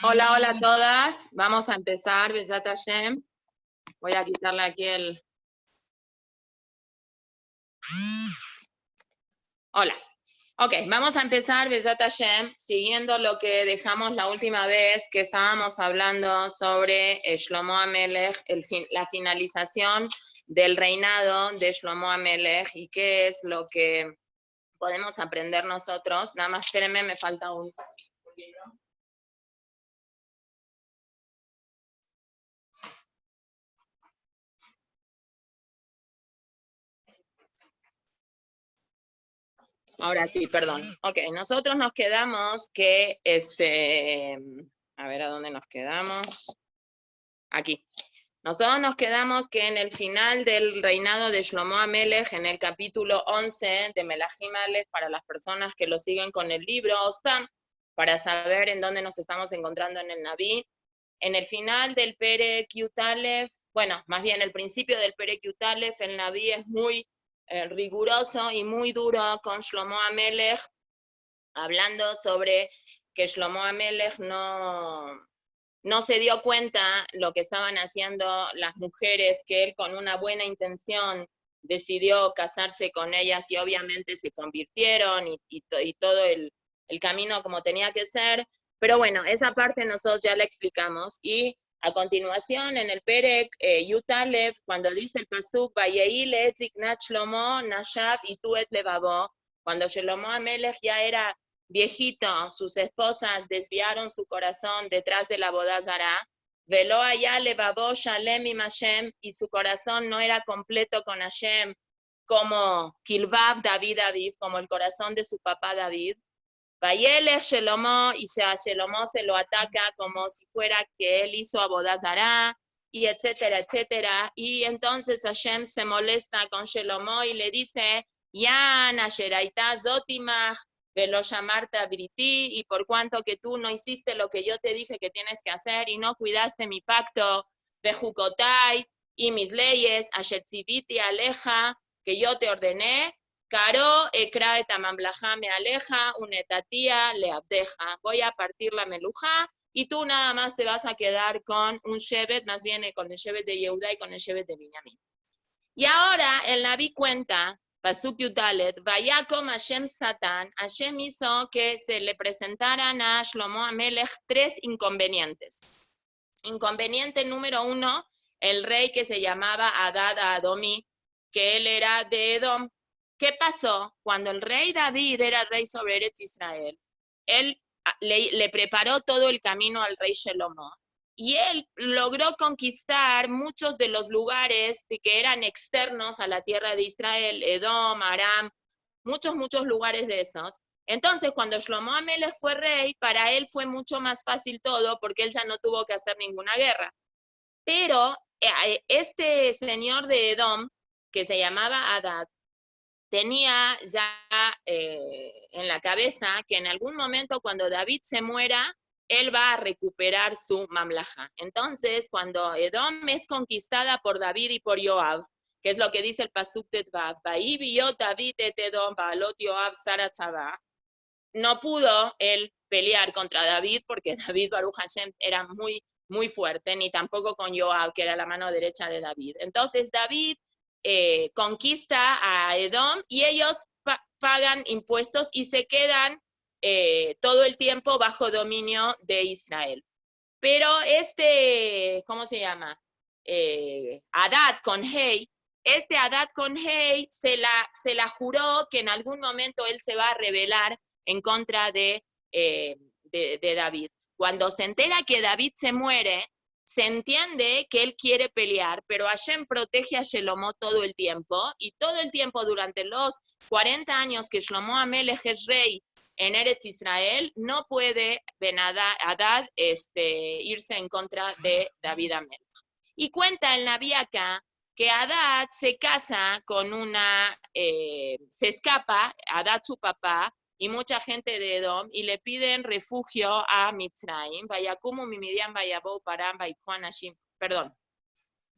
Hola, hola a todas. Vamos a empezar, Besat Hashem. Voy a quitarle aquí el... Hola. Ok, vamos a empezar, Besat Hashem, siguiendo lo que dejamos la última vez que estábamos hablando sobre Shlomo HaMelech, la finalización del reinado de Shlomo HaMelech y qué es lo que podemos aprender nosotros. Nada más, espérenme, me falta un libro. Ahora sí, perdón. Ok, nosotros nos quedamos que, a ver a dónde nos quedamos. Aquí. Nosotros nos quedamos que en el final del reinado de Shlomo HaMelech, en el capítulo 11 de Melahim Aleph, para las personas que lo siguen con el libro Ostam, para saber en dónde nos estamos encontrando en el Naví, en el final del Perek Yut Aleph, bueno, más bien el principio del Perek Yut Aleph, el Naví es muy riguroso y muy duro con Shlomo HaMelech, hablando sobre que Shlomo HaMelech no se dio cuenta lo que estaban haciendo las mujeres, que él con una buena intención decidió casarse con ellas y obviamente se convirtieron y todo el camino como tenía que ser. Pero bueno, esa parte nosotros ya la explicamos. Y a continuación, en el Perek Yut Aleph, cuando dice el pasuk, Vayehi le'etziknat Shlomo nashav itu et levavo, cuando Shlomo HaMelech ya era viejito, sus esposas desviaron su corazón detrás de la boda Zará, veló allá levavó shalem im Hashem, y su corazón no era completo con Hashem, como Kilvav David Aviv, como el corazón de su papá David. Vayelech Shelomo, y a Shelomo se lo ataca como si fuera que él hizo a boda Zará, y etcétera, etcétera. Y entonces Hashem se molesta con Shelomo y le dice, Yan Asheraita Zotimach, velo llamarte a Briti, y por cuanto que tú no hiciste lo que yo te dije que tienes que hacer y no cuidaste mi pacto, Bejukotai, y mis leyes, Ashetziviti aleja, que yo te ordené, Caro ekra et amamlaja me aleja, unetatía le abdeja. Voy a partir la meluja y tú nada más te vas a quedar con un shevet, más bien con el shevet de Yehuda y con el shevet de Binyamin. Y ahora el Naví cuenta, Pasuk Yut Aleph, Vayakom Hashem Satán, Hashem hizo que se le presentaran a Shlomo HaMelech 3 inconvenientes. Inconveniente número 1, el rey que se llamaba Hadad Adomí, que él era de Edom. ¿Qué pasó? Cuando el rey David era rey sobre Eretz Israel, él le preparó todo el camino al rey Shelomo, y él logró conquistar muchos de los lugares que eran externos a la tierra de Israel, Edom, Aram, muchos lugares de esos. Entonces, cuando Shlomo HaMelech fue rey, para él fue mucho más fácil todo, porque él ya no tuvo que hacer ninguna guerra. Pero este señor de Edom, que se llamaba Hadad, tenía ya en la cabeza que en algún momento cuando David se muera, él va a recuperar su mamlaja. Entonces, cuando Edom es conquistada por David y por Joab, que es lo que dice el pasuk Tetvav, David et Edom baalot Joab saratzavá, no pudo él pelear contra David porque David Baruch Hashem era muy fuerte, ni tampoco con Joab, que era la mano derecha de David. Entonces David conquista a Edom y ellos pagan impuestos y se quedan todo el tiempo bajo dominio de Israel. Pero ¿cómo se llama? Hadad con Hey, Hadad con Hey se la juró que en algún momento él se va a rebelar en contra de David. Cuando se entera que David se muere, se entiende que él quiere pelear, pero Hashem protege a Shelomo todo el tiempo, y todo el tiempo durante los 40 años que Shlomo HaMelech es rey en Eretz Israel, no puede Hadad irse en contra de David HaMelech. Y cuenta el Naví acá que Hadad se casa con se escapa, Hadad su papá, y mucha gente de Edom, y le piden refugio a Mitzrayim, Vayakumu Mimidian Vayabou Param Vaikhuan Hashim, perdón,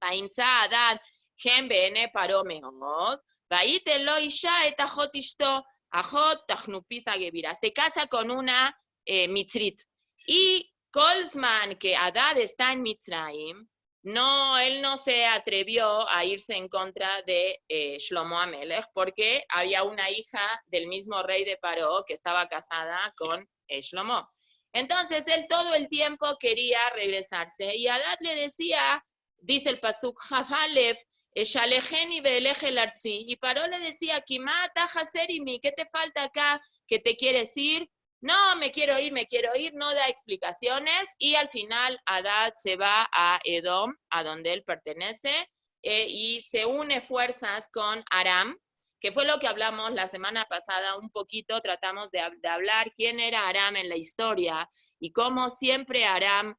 Vaimtza Hadad Hem Bene Paró Meod, Vaitelo Isha et Ajot Ishto, Ajot Tajnupisa Gevira, se casa con una Mitzrit, Y Colsman, que Hadad está en Mitzrayim, él no se atrevió a irse en contra de Shlomo Amelech, porque había una hija del mismo rey de Paró que estaba casada con Shlomo. Entonces él todo el tiempo quería regresarse, y Hadad le decía, dice el pasuk Jafalef, Shalejeni ve'eleje el arzi, y Paró le decía, Kimata Haserimi, ¿qué te falta acá que te quieres ir? No, me quiero ir, no da explicaciones, y al final Hadad se va a Edom, a donde él pertenece, y se une fuerzas con Aram, que fue lo que hablamos la semana pasada un poquito, tratamos de hablar quién era Aram en la historia, y cómo siempre Aram,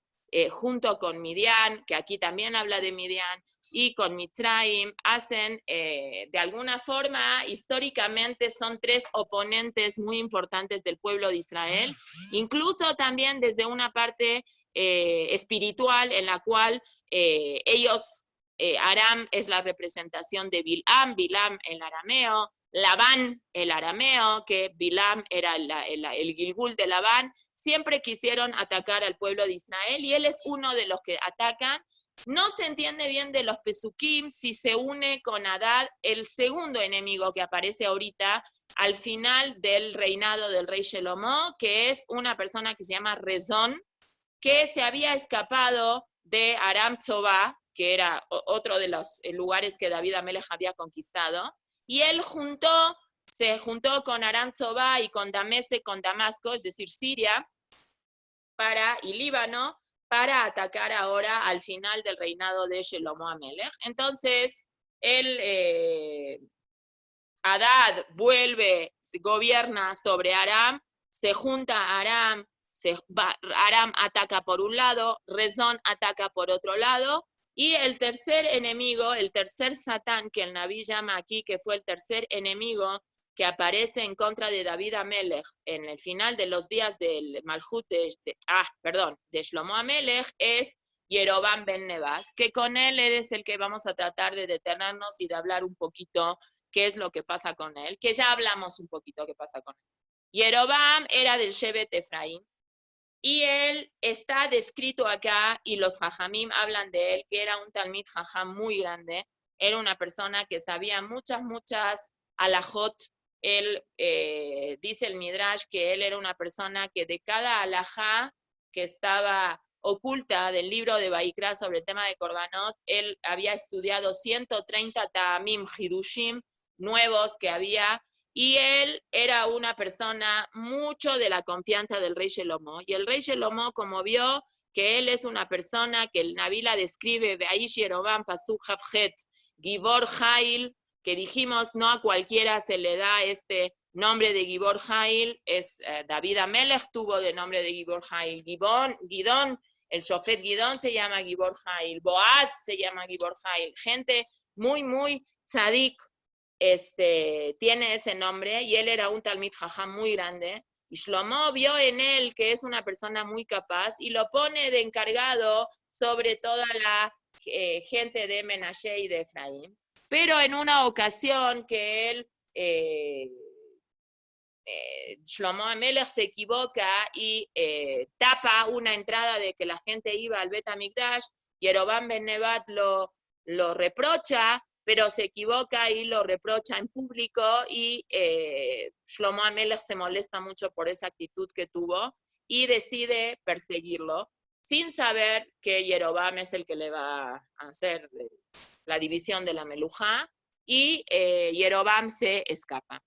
junto con Midian, que aquí también habla de Midian, y con Mitzrayim, hacen, de alguna forma, históricamente son tres oponentes muy importantes del pueblo de Israel, incluso también desde una parte espiritual en la cual ellos, Aram es la representación de Bilam el arameo, Labán el arameo, que Bilam era el Gilgul de Labán, siempre quisieron atacar al pueblo de Israel, y él es uno de los que atacan. No se entiende bien de los Pesukim si se une con Hadad, el segundo enemigo que aparece ahorita al final del reinado del rey Shelomo, que es una persona que se llama Rezón, que se había escapado de Aram Tzobá, que era otro de los lugares que David Amelech había conquistado, y él se juntó con Aram Tzobá y con Damasco, es decir, Siria, y Líbano, para atacar ahora al final del reinado de Shelomo Amelech. Entonces, Hadad gobierna sobre Aram, se junta a Aram, Aram ataca por un lado, Rezón ataca por otro lado, y el tercer enemigo, el tercer Satán, que el Naví llama aquí, que fue el tercer enemigo que aparece en contra de David Amelech en el final de los días del Malhut de Shlomo Amelech, es Jeroboam ben Nebat, que con él es el que vamos a tratar de detenernos y de hablar un poquito qué es lo que pasa con él, que ya hablamos un poquito qué pasa con él. Jeroboam era del Shevet Efraín, y él está descrito acá, y los Jajamim hablan de él, que era un Talmid Jajam muy grande, era una persona que sabía muchas alajot. Él, dice el Midrash, que él era una persona que de cada alajá que estaba oculta del libro de Vaikra sobre el tema de Korbanot, él había estudiado 130 Ta'amim Hidushim nuevos que había, y él era una persona mucho de la confianza del rey Shelomo, y el rey Shelomo, como vio que él es una persona que el Naví la describe, Be'aish Yerovam Pasuk Havchet, Gibor Jail, que dijimos no a cualquiera se le da este nombre de Gibor Jail, es David Amelech tuvo de nombre de Gibor Jail, Gidón, el Shofet Gidón se llama Gibor Jail, Boaz se llama Gibor Jail, gente muy tzadik, tiene ese nombre, y él era un Talmid Jajam muy grande, y Shlomo vio en él que es una persona muy capaz, y lo pone de encargado sobre toda la gente de Menashe y de Efraín. Pero en una ocasión que él, Shlomo Amelech se equivoca y tapa una entrada de que la gente iba al Bet HaMikdash, Jeroboam ben Nebat lo reprocha, pero se equivoca y lo reprocha en público, y Shlomo Amelech se molesta mucho por esa actitud que tuvo y decide perseguirlo, sin saber que Jeroboam es el que le va a hacer la división de la Melujá, y Jeroboam se escapa.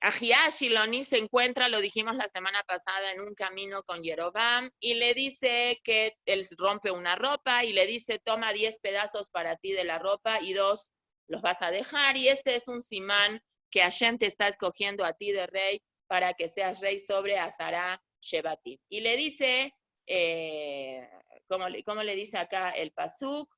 Ahía Shiloni se encuentra, lo dijimos la semana pasada, en un camino con Jeroboam, y le dice que él rompe una ropa, y le dice, toma 10 pedazos para ti de la ropa y 2 los vas a dejar, y este es un simán que Hashem te está escogiendo a ti de rey para que seas rey sobre Azará Shebatim. Y le dice, ¿cómo le dice acá el pasuk?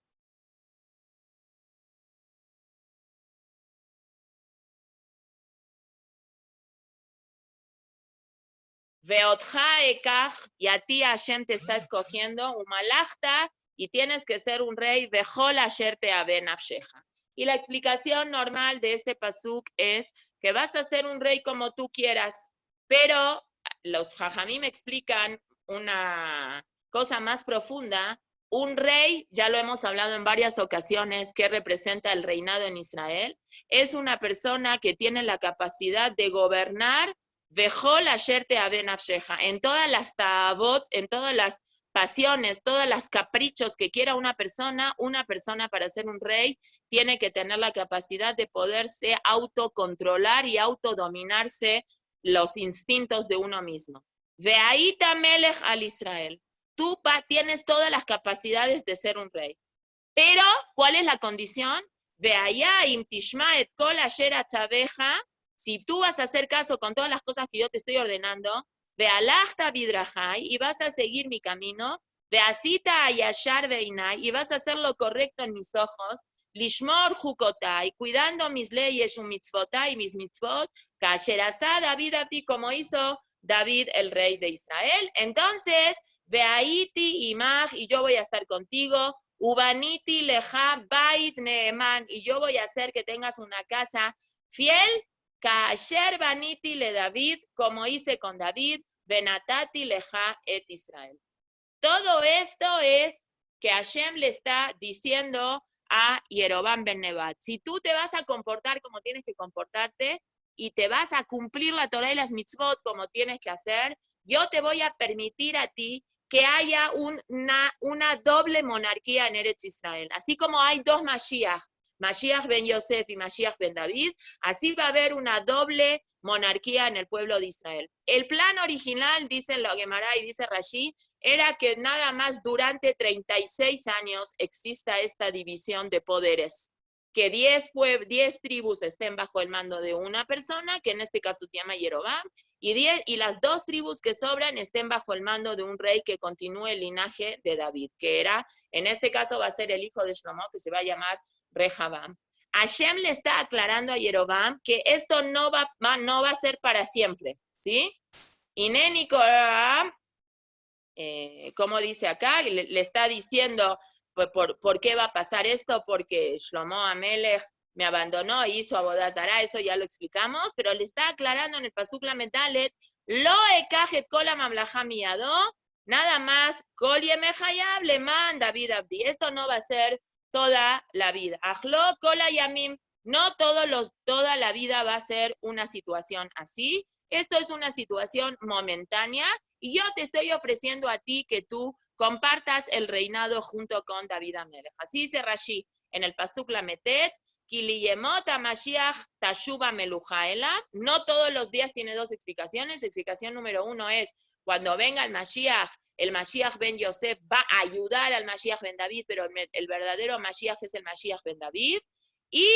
Veotja ekaj, y a ti Hashem te está escogiendo, umalachta, y tienes que ser un rey, vejol asher te'ave nafsheja. Y la explicación normal de este pasuk es que vas a ser un rey como tú quieras, pero los Jajamim explican una cosa más profunda. Un rey, ya lo hemos hablado en varias ocasiones, que representa el reinado en Israel, es una persona que tiene la capacidad de gobernar en todas las ta'avot, en todas las pasiones, todos los caprichos que quiera una persona para ser un rey tiene que tener la capacidad de poderse autocontrolar y autodominarse los instintos de uno mismo. Ve'aita melech al Israel. Tú tienes todas las capacidades de ser un rey. Pero, ¿cuál es la condición? Ve'aya im tishma et kol asher atzaveja. Si tú vas a hacer caso con todas las cosas que yo te estoy ordenando, ve'alachta bidrajai, y vas a seguir mi camino, ve'asita ayashar veinai, y vas a hacer lo correcto en mis ojos, lishmor jukotai, cuidando mis leyes, mitzvotai, mis mitzvot, kasher asá David a ti, como hizo David, el rey de Israel. Entonces, ve'aiti imaj, y yo voy a estar contigo, ubaniti leja bait neeman, y yo voy a hacer que tengas una casa fiel, kasher baniti le David, como hice con David, benatati leja et Israel. Todo esto es que Hashem le está diciendo a Jeroboam ben Nebat, si tú te vas a comportar como tienes que comportarte y te vas a cumplir la Torah y las mitzvot como tienes que hacer, yo te voy a permitir a ti que haya una doble monarquía en Eretz Israel. Así como hay dos Mashiach, Mashiach ben Yosef y Mashiach ben David, así va a haber una doble monarquía en el pueblo de Israel. El plan original, dicen la Gemara y dice Rashi, era que nada más durante 36 años exista esta división de poderes, que 10 tribus estén bajo el mando de una persona, que en este caso se llama Jeroboam, y las 2 tribus que sobran estén bajo el mando de un rey que continúe el linaje de David, que era, en este caso va a ser el hijo de Shlomo, que se va a llamar Rehabam. Hashem le está aclarando a Jeroboam que esto no va a ser para siempre, ¿sí? Y Nenicoram, como dice acá, le está diciendo por qué va a pasar esto, porque Shlomo Amelech me abandonó y hizo Avodat Zará, eso ya lo explicamos, pero le está aclarando en el Pasuk Lamed Dalet, lo ekajet kol hamamlacha miyado, nada más, kol yemei hayav leman David abdi, esto no va a ser toda la vida. Ajlo kol hayamim, no toda la vida va a ser una situación así, esto es una situación momentánea, y yo te estoy ofreciendo a ti que tú compartas el reinado junto con David Amelech. Así dice Rashi en el Pasuk Lametet, Kiliyemot Mashiach Tashuba Melujaela. No todos los días tiene 2 explicaciones. Explicación número 1 es cuando venga el Mashiach ben Yosef va a ayudar al Mashiach ben David, pero el verdadero Mashiach es el Mashiach ben David. Y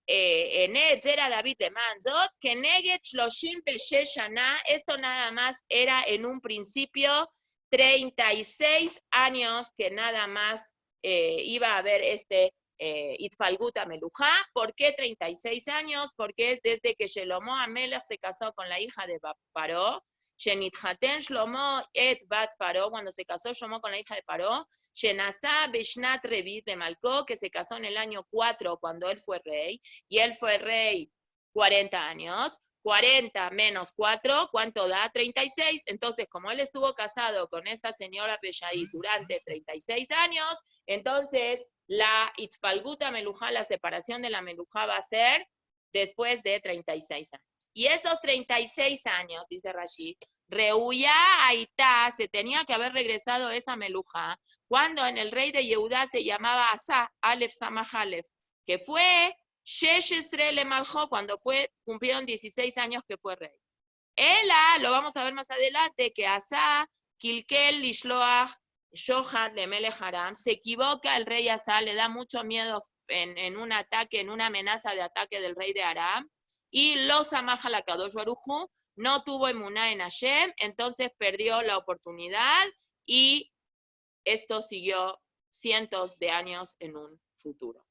Enet Zera David de Manzot, que Neget Shloshim Beshesh Shana, esto nada más era en un principio 36 años que nada más iba a haber este Itfalgut Amelujá. ¿Por qué 36 años? Porque es desde que Shlomo Amelech se casó con la hija de Paró, Shenithaten Shlomo et Bat Paró, cuando se casó Shlomo con la hija de Paró, Shenasá Beshnat Revit de Malcó, que se casó en el año 4 cuando él fue rey, y él fue rey 40 años, 40 menos 4, ¿cuánto da? 36. Entonces, como él estuvo casado con esta señora Reshaí durante 36 años, entonces la Itzpalguta Melujá, la separación de la Melujá va a ser después de 36 años. Y esos 36 años, dice Rashi, Reuya Aitá, se tenía que haber regresado esa Melujá, cuando en el rey de Yehudá se llamaba Asa, Aleph Samach Aleph, que fue Sheshesre le Maljo, cuando cumplieron 16 años que fue rey. Ela, lo vamos a ver más adelante, que Asa, Kilkel, Lishloach, Shohat de Melech Aram, se equivoca el rey Asa, le da mucho miedo en un ataque, en una amenaza de ataque del rey de Aram, y los Amaja la Kadosh Baruj Hu, no tuvo emuná en Hashem, entonces perdió la oportunidad, y esto siguió cientos de años en un futuro.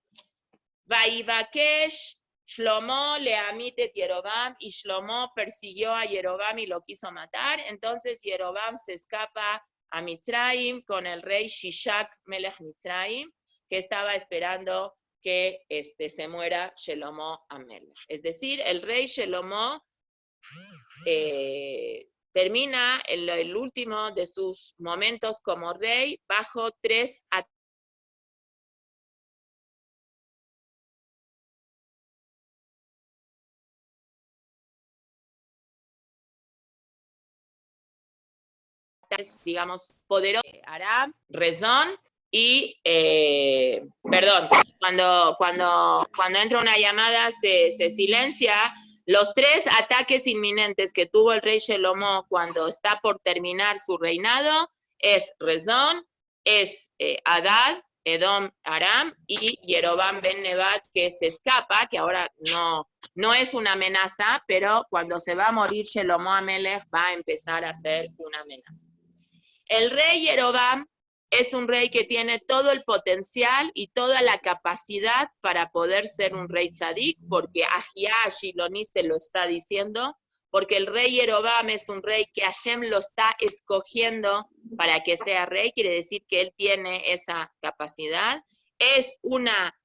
Vaivakesh Shlomo le amite Jeroboam, y Shlomo persiguió a Jeroboam y lo quiso matar. Entonces Jeroboam se escapa a Mitzrayim con el rey Shishak Melech Mitzrayim, que estaba esperando que se muera Shlomo Amelech. Es decir, el rey Shlomo termina el último de sus momentos como rey bajo 3 ataques. Digamos, poderosos, Aram, Rezón, y, perdón, cuando entra una llamada se silencia. Los 3 ataques inminentes que tuvo el rey Shelomo cuando está por terminar su reinado es Rezón, es Hadad, Edom, Aram, y Jeroboam ben Nebat, que se escapa, que ahora no es una amenaza, pero cuando se va a morir Shelomo Amelech va a empezar a ser una amenaza. El rey Jeroboam es un rey que tiene todo el potencial y toda la capacidad para poder ser un rey tzadik, porque Ahía Shiloni se lo está diciendo, porque el rey Jeroboam es un rey que Hashem lo está escogiendo para que sea rey, quiere decir que él tiene esa capacidad. Es una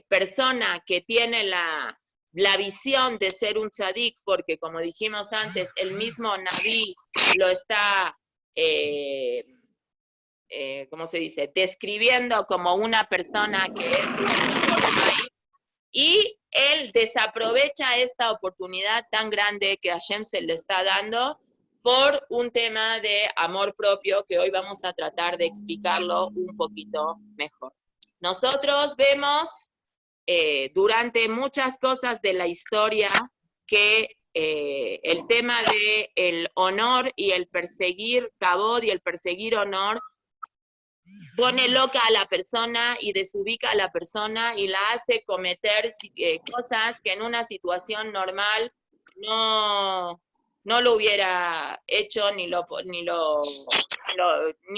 persona que tiene la visión de ser un tzadik, porque como dijimos antes, el mismo Naví lo está... ¿cómo se dice? Describiendo como una persona que es un... Y él desaprovecha esta oportunidad tan grande que Hashem se le está dando por un tema de amor propio que hoy vamos a tratar de explicarlo un poquito mejor. Nosotros vemos durante muchas cosas de la historia que el tema de el honor y el perseguir kabod y el perseguir honor pone loca a la persona y desubica a la persona y la hace cometer cosas que en una situación normal no lo hubiera hecho ni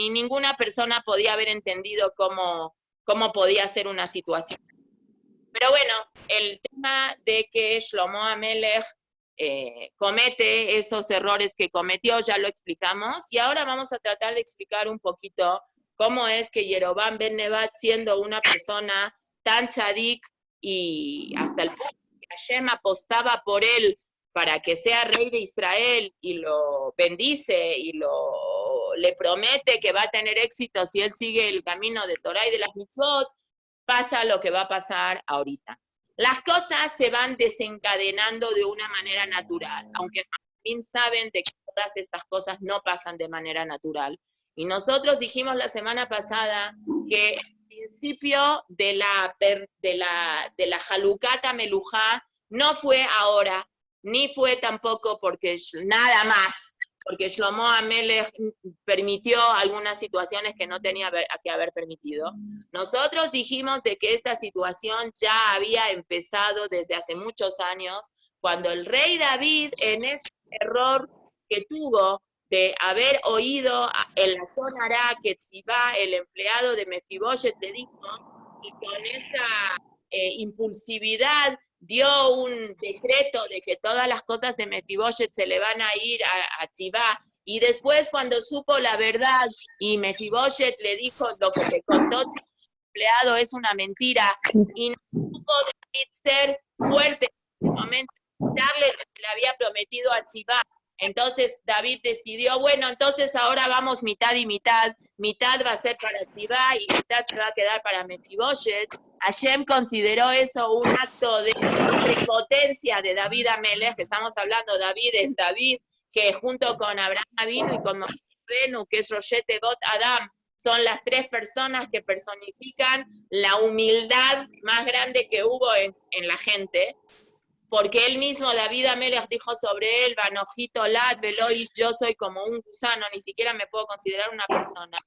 ninguna persona podía haber entendido cómo podía ser una situación. Pero bueno, el tema de que Shlomo Amelech comete esos errores que cometió, ya lo explicamos, y ahora vamos a tratar de explicar un poquito cómo es que Jeroboam ben Nebat, siendo una persona tan tzadik y hasta el punto que Hashem apostaba por él para que sea rey de Israel y lo bendice y le promete que va a tener éxito si él sigue el camino de Torah y de las mitzvot, pasa lo que va a pasar ahorita. Las cosas se van desencadenando de una manera natural, aunque también saben de que todas estas cosas no pasan de manera natural. Y nosotros dijimos la semana pasada que el principio de la Halukata Melujá no fue ahora, ni fue tampoco porque nada más, porque Shlomo Amelech permitió algunas situaciones que no tenía que haber permitido. Nosotros dijimos de que esta situación ya había empezado desde hace muchos años, cuando el rey David, en ese error que tuvo de haber oído en la zona Ará que Tzibá, el empleado de Mefiboshet, le dijo, y con esa impulsividad dio un decreto de que todas las cosas de Mefiboshet se le van a ir a Tzibá, y después cuando supo la verdad y Mefiboshet le dijo lo que le contó el empleado es una mentira, y no supo David ser fuerte en ese momento, darle lo que le había prometido a Tzibá. Entonces David decidió, bueno, entonces ahora vamos mitad y mitad va a ser para Tzibá y mitad se va a quedar para Mefiboshet. Hashem consideró eso un acto de prepotencia de David Amelech, que estamos hablando, David es David, que junto con Abraham Avinu y con Moshe Rabbeinu, que es Rosh Tevot Adam, son las 3 personas que personifican la humildad más grande que hubo en la gente, porque él mismo, David Amelech, dijo sobre él, Banojito Lat, Velois, yo soy como un gusano, ni siquiera me puedo considerar una persona.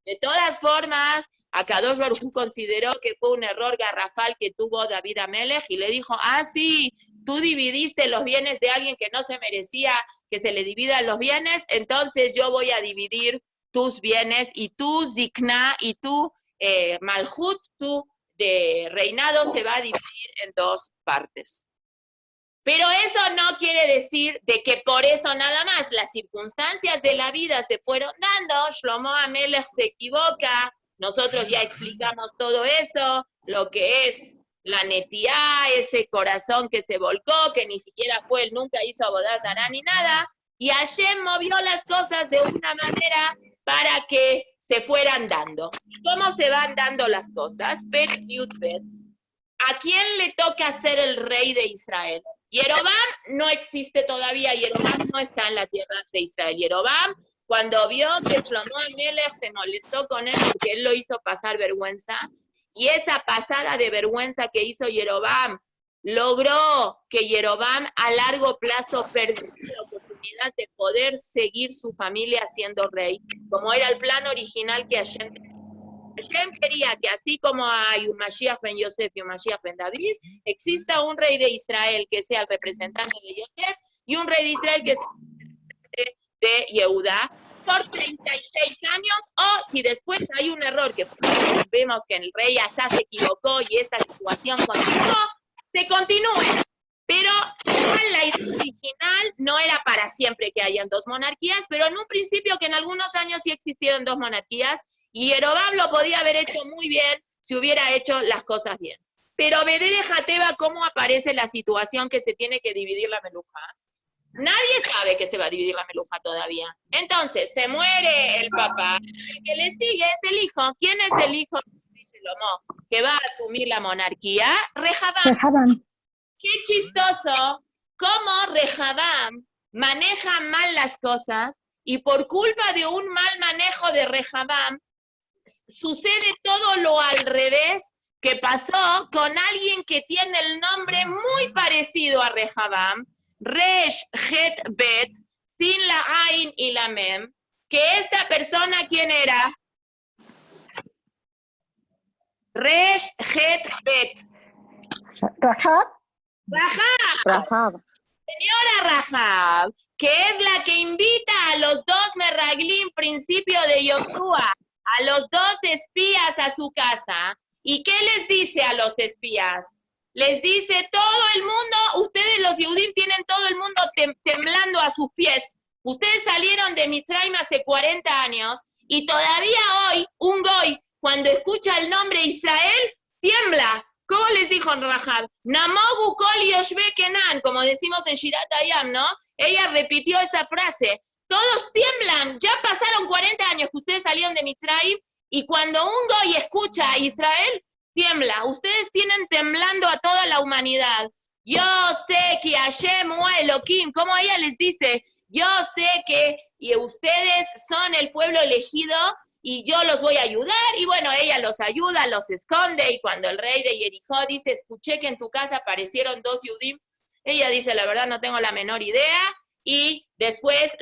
De todas formas, Akadosh Baruj Hu consideró que fue un error garrafal que tuvo David Amelech y le dijo, sí, tú dividiste los bienes de alguien que no se merecía que se le dividan los bienes, entonces yo voy a dividir tus bienes y tu zikna y tu malhut, tu de reinado se va a dividir en 2 partes. Pero eso no quiere decir de que por eso nada más, las circunstancias de la vida se fueron dando, Shlomo Amelech se equivoca, nosotros ya explicamos todo eso, lo que es la netiá, ese corazón que se volcó, que ni siquiera fue, él nunca hizo abodá zará ni nada, y Hashem movió las cosas de una manera para que se fueran dando. ¿Cómo se van dando las cosas? ¿A quién le toca ser el rey de Israel? Jeroboam no existe todavía, Jeroboam no está en la tierra de Israel. Jeroboam, cuando vio que Shlomo Amelech se molestó con él porque él lo hizo pasar vergüenza, y esa pasada de vergüenza que hizo Jeroboam logró que Jeroboam a largo plazo perdiera la oportunidad de poder seguir su familia siendo rey, como era el plan original que Hashem quería que así como hay un Mashiach ben Yosef y un Mashiach ben David, exista un rey de Israel que sea el representante de Yosef y un rey de Israel que sea el representante de Yehudá por 36 años, o si después hay un error que vemos que el rey Asa se equivocó y esta situación continuó, se continúe. Pero la idea original no era para siempre que hayan dos monarquías, pero en un principio que en algunos años sí existieron dos monarquías, y Jeroboam lo podía haber hecho muy bien si hubiera hecho las cosas bien. Pero Bedere Jateba, ¿cómo aparece la situación que se tiene que dividir la meluja? Nadie sabe que se va a dividir la meluja todavía. Entonces, se muere el papá, el que le sigue es el hijo. ¿Quién es el hijo de Shlomo que va a asumir la monarquía? Rehabam. Qué chistoso cómo Rehabam maneja mal las cosas y por culpa de un mal manejo de Rehabam sucede todo lo al revés que pasó con alguien que tiene el nombre muy parecido a Rehabam, Resh Het Bet, sin la Ain y la Mem, que esta persona, ¿quién era? Resh Het Bet. Rahab. Rahab. Señora Rahab, que es la que invita a los dos Meraglim, principio de Yoshua, a los dos espías a su casa. ¿Y qué les dice a los espías? Les dice, todo el mundo, ustedes los Yehudim tienen todo el mundo temblando a sus pies. Ustedes salieron de Mitzrayim hace 40 años y todavía hoy un goy, cuando escucha el nombre Israel, tiembla. ¿Cómo les dijo Rahab? Namogu kol yoshve kenan, como decimos en Shirat Hayam, ¿no? Ella repitió esa frase. Todos tiemblan, ya pasaron 40 años que ustedes salieron de Mitzrayim, y cuando un goy escucha a Israel, tiembla. Ustedes tienen temblando a toda la humanidad. Yo sé que Hashem o Elohim, como ella les dice, yo sé que ustedes son el pueblo elegido y yo los voy a ayudar. Y bueno, ella los ayuda, los esconde, y cuando el rey de Jericó dice, escuché que en tu casa aparecieron dos Yudim, ella dice, la verdad no tengo la menor idea, y después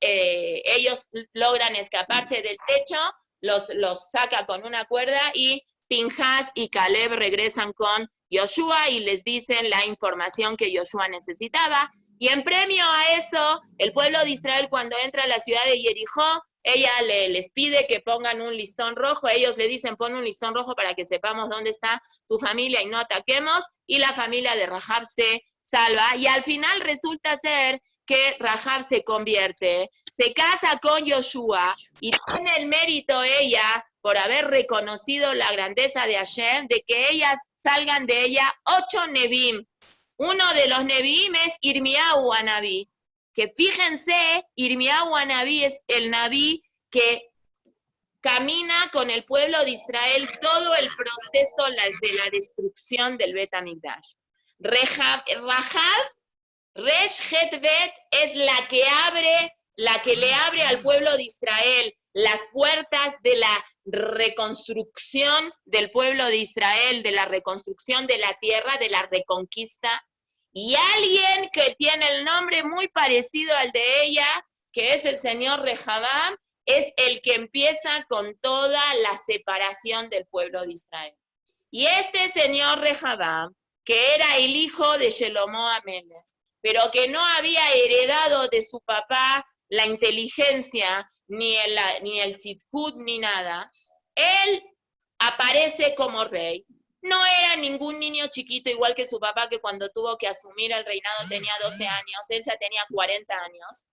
ellos logran escaparse del techo, los saca con una cuerda, y Pinhas y Caleb regresan con Yoshua y les dicen la información que Yoshua necesitaba. Y en premio a eso, el pueblo de Israel, cuando entra a la ciudad de Jericó, ella les pide que pongan un listón rojo. Ellos le dicen, pon un listón rojo para que sepamos dónde está tu familia y no ataquemos. Y la familia de Rahab se salva. Y al final resulta ser que Rahab se convierte, se casa con Yoshua y tiene el mérito ella por haber reconocido la grandeza de Hashem, de que ellas salgan de ella 8 Nebim. Uno de los Nebim es Irmiyahu Anabí, que fíjense, Irmiyahu Anabí es el Nabí que camina con el pueblo de Israel todo el proceso de la destrucción del Bet HaMikdash. Rahab, Resh Het Bet, es la que le abre al pueblo de Israel las puertas de la reconstrucción del pueblo de Israel, de la reconstrucción de la tierra, de la reconquista. Y alguien que tiene el nombre muy parecido al de ella, que es el señor Rehabam, es el que empieza con toda la separación del pueblo de Israel. Y este señor Rehabam, que era el hijo de Shlomo Amelech, pero que no había heredado de su papá la inteligencia, ni el Tzidkut, ni nada, él aparece como rey. No era ningún niño chiquito igual que su papá, que cuando tuvo que asumir el reinado tenía 12 años, él ya tenía 40 años.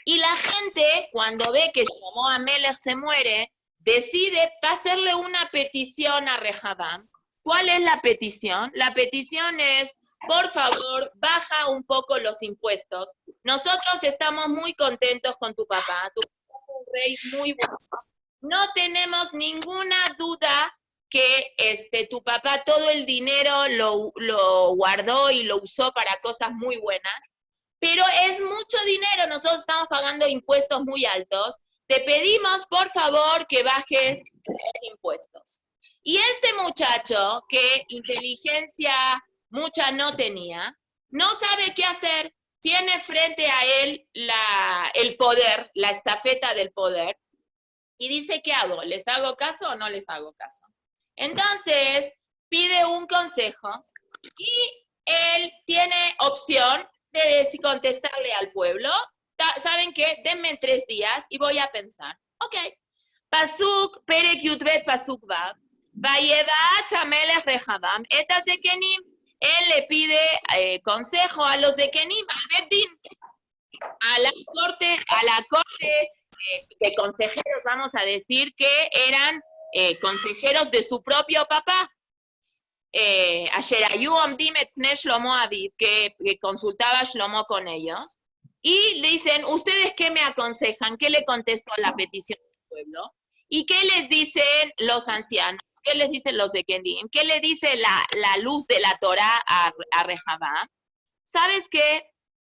Y la gente, cuando ve que Shlomo Amelech se muere, decide hacerle una petición a Rehabam, ¿Cuál es la petición? La petición es, por favor, baja un poco los impuestos. Nosotros estamos muy contentos con tu papá. Tu papá es un rey muy bueno. No tenemos ninguna duda que tu papá todo el dinero lo guardó y lo usó para cosas muy buenas, pero es mucho dinero, nosotros estamos pagando impuestos muy altos, te pedimos por favor que bajes los impuestos. Y este muchacho, que inteligencia mucha no tenía, no sabe qué hacer, tiene frente a él el poder, la estafeta del poder, y dice, ¿qué hago? ¿Les hago caso o no les hago caso? Entonces, pide un consejo y él tiene opción de contestarle al pueblo. ¿Saben qué? Denme 3 días y voy a pensar. Ok. Pasuk, Perek Yudbet, Pasuk Vav. Vayevat Amelech Rehavam. Eta Zekenim. Él le pide consejo a los Zekenim, al Bedín, a la corte de consejeros, vamos a decir que eran consejeros de su propio papá. Asherayu Omdim Etne Shlomo Aviv, que consultaba Shlomo con ellos, y le dicen, ¿ustedes qué me aconsejan? ¿Qué le contestó la petición del pueblo? ¿Y qué les dicen los ancianos? ¿Qué les dicen los de Kenim? ¿Qué le dice la luz de la Torah a Rehabam? ¿Sabes qué?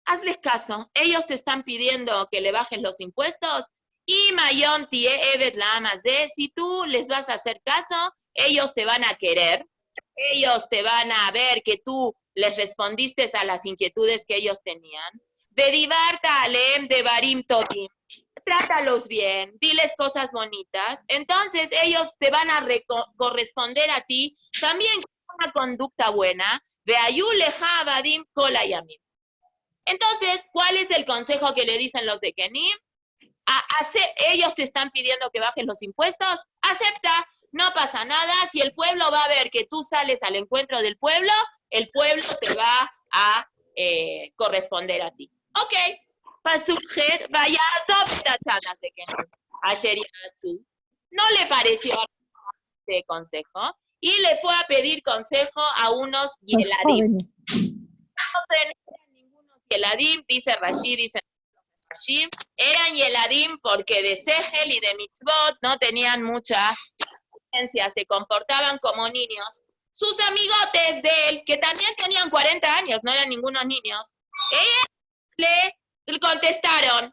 Hazles caso, ellos te están pidiendo que le bajes los impuestos, y Mayon Tie Evet la Amazé, si tú les vas a hacer caso, ellos te van a querer, ellos te van a ver que tú les respondiste a las inquietudes que ellos tenían. Dedivarta Alem de Barim Todim, trátalos bien, diles cosas bonitas, entonces ellos te van a corresponder a ti también con una conducta buena, de Ayuleja Abadim Kolayamim. Entonces, ¿cuál es el consejo que le dicen los de Kenim? Ellos te están pidiendo que bajes los impuestos, acepta, no pasa nada, si el pueblo va a ver que tú sales al encuentro del pueblo, el pueblo te va a corresponder a ti. Ok, Pasukhet, vaya de Kenim. Asheriatsu. No le pareció este consejo y le fue a pedir consejo a unos Yeladim. Yeladim, dice Rashi, dice Rashi, eran Yeladim porque de Segel y de Mitzvot no tenían mucha conciencia, se comportaban como niños. Sus amigotes de él, que también tenían 40 años, no eran ningunos niños, le contestaron,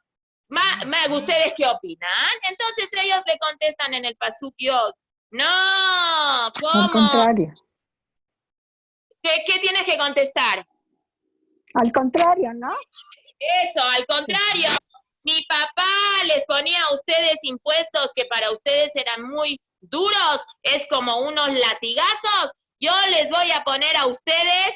¿ustedes qué opinan? Entonces ellos le contestan en el Pasuk Yod, no, ¿cómo? Al contrario. ¿Qué tienes que contestar? Al contrario, ¿no? Eso, al contrario. Mi papá les ponía a ustedes impuestos que para ustedes eran muy duros, es como unos latigazos. Yo les voy a poner a ustedes,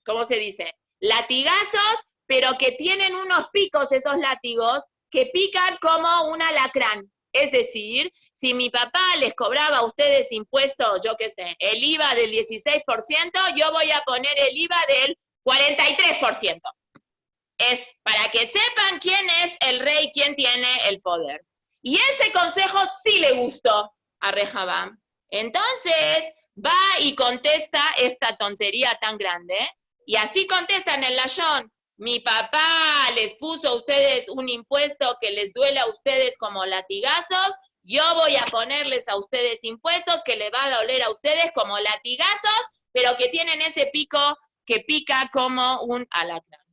¿cómo se dice? Latigazos, pero que tienen unos picos esos látigos que pican como un alacrán. Es decir, si mi papá les cobraba a ustedes impuestos, yo qué sé, el IVA del 16%, yo voy a poner el IVA del 43%. Es para que sepan quién es el rey, quién tiene el poder. Y ese consejo sí le gustó a Rehabam. Entonces va y contesta esta tontería tan grande, y así contestan en Lashon. Mi papá les puso a ustedes un impuesto que les duele a ustedes como latigazos, yo voy a ponerles a ustedes impuestos que les va a doler a ustedes como latigazos, pero que tienen ese pico que pica como un alacrán.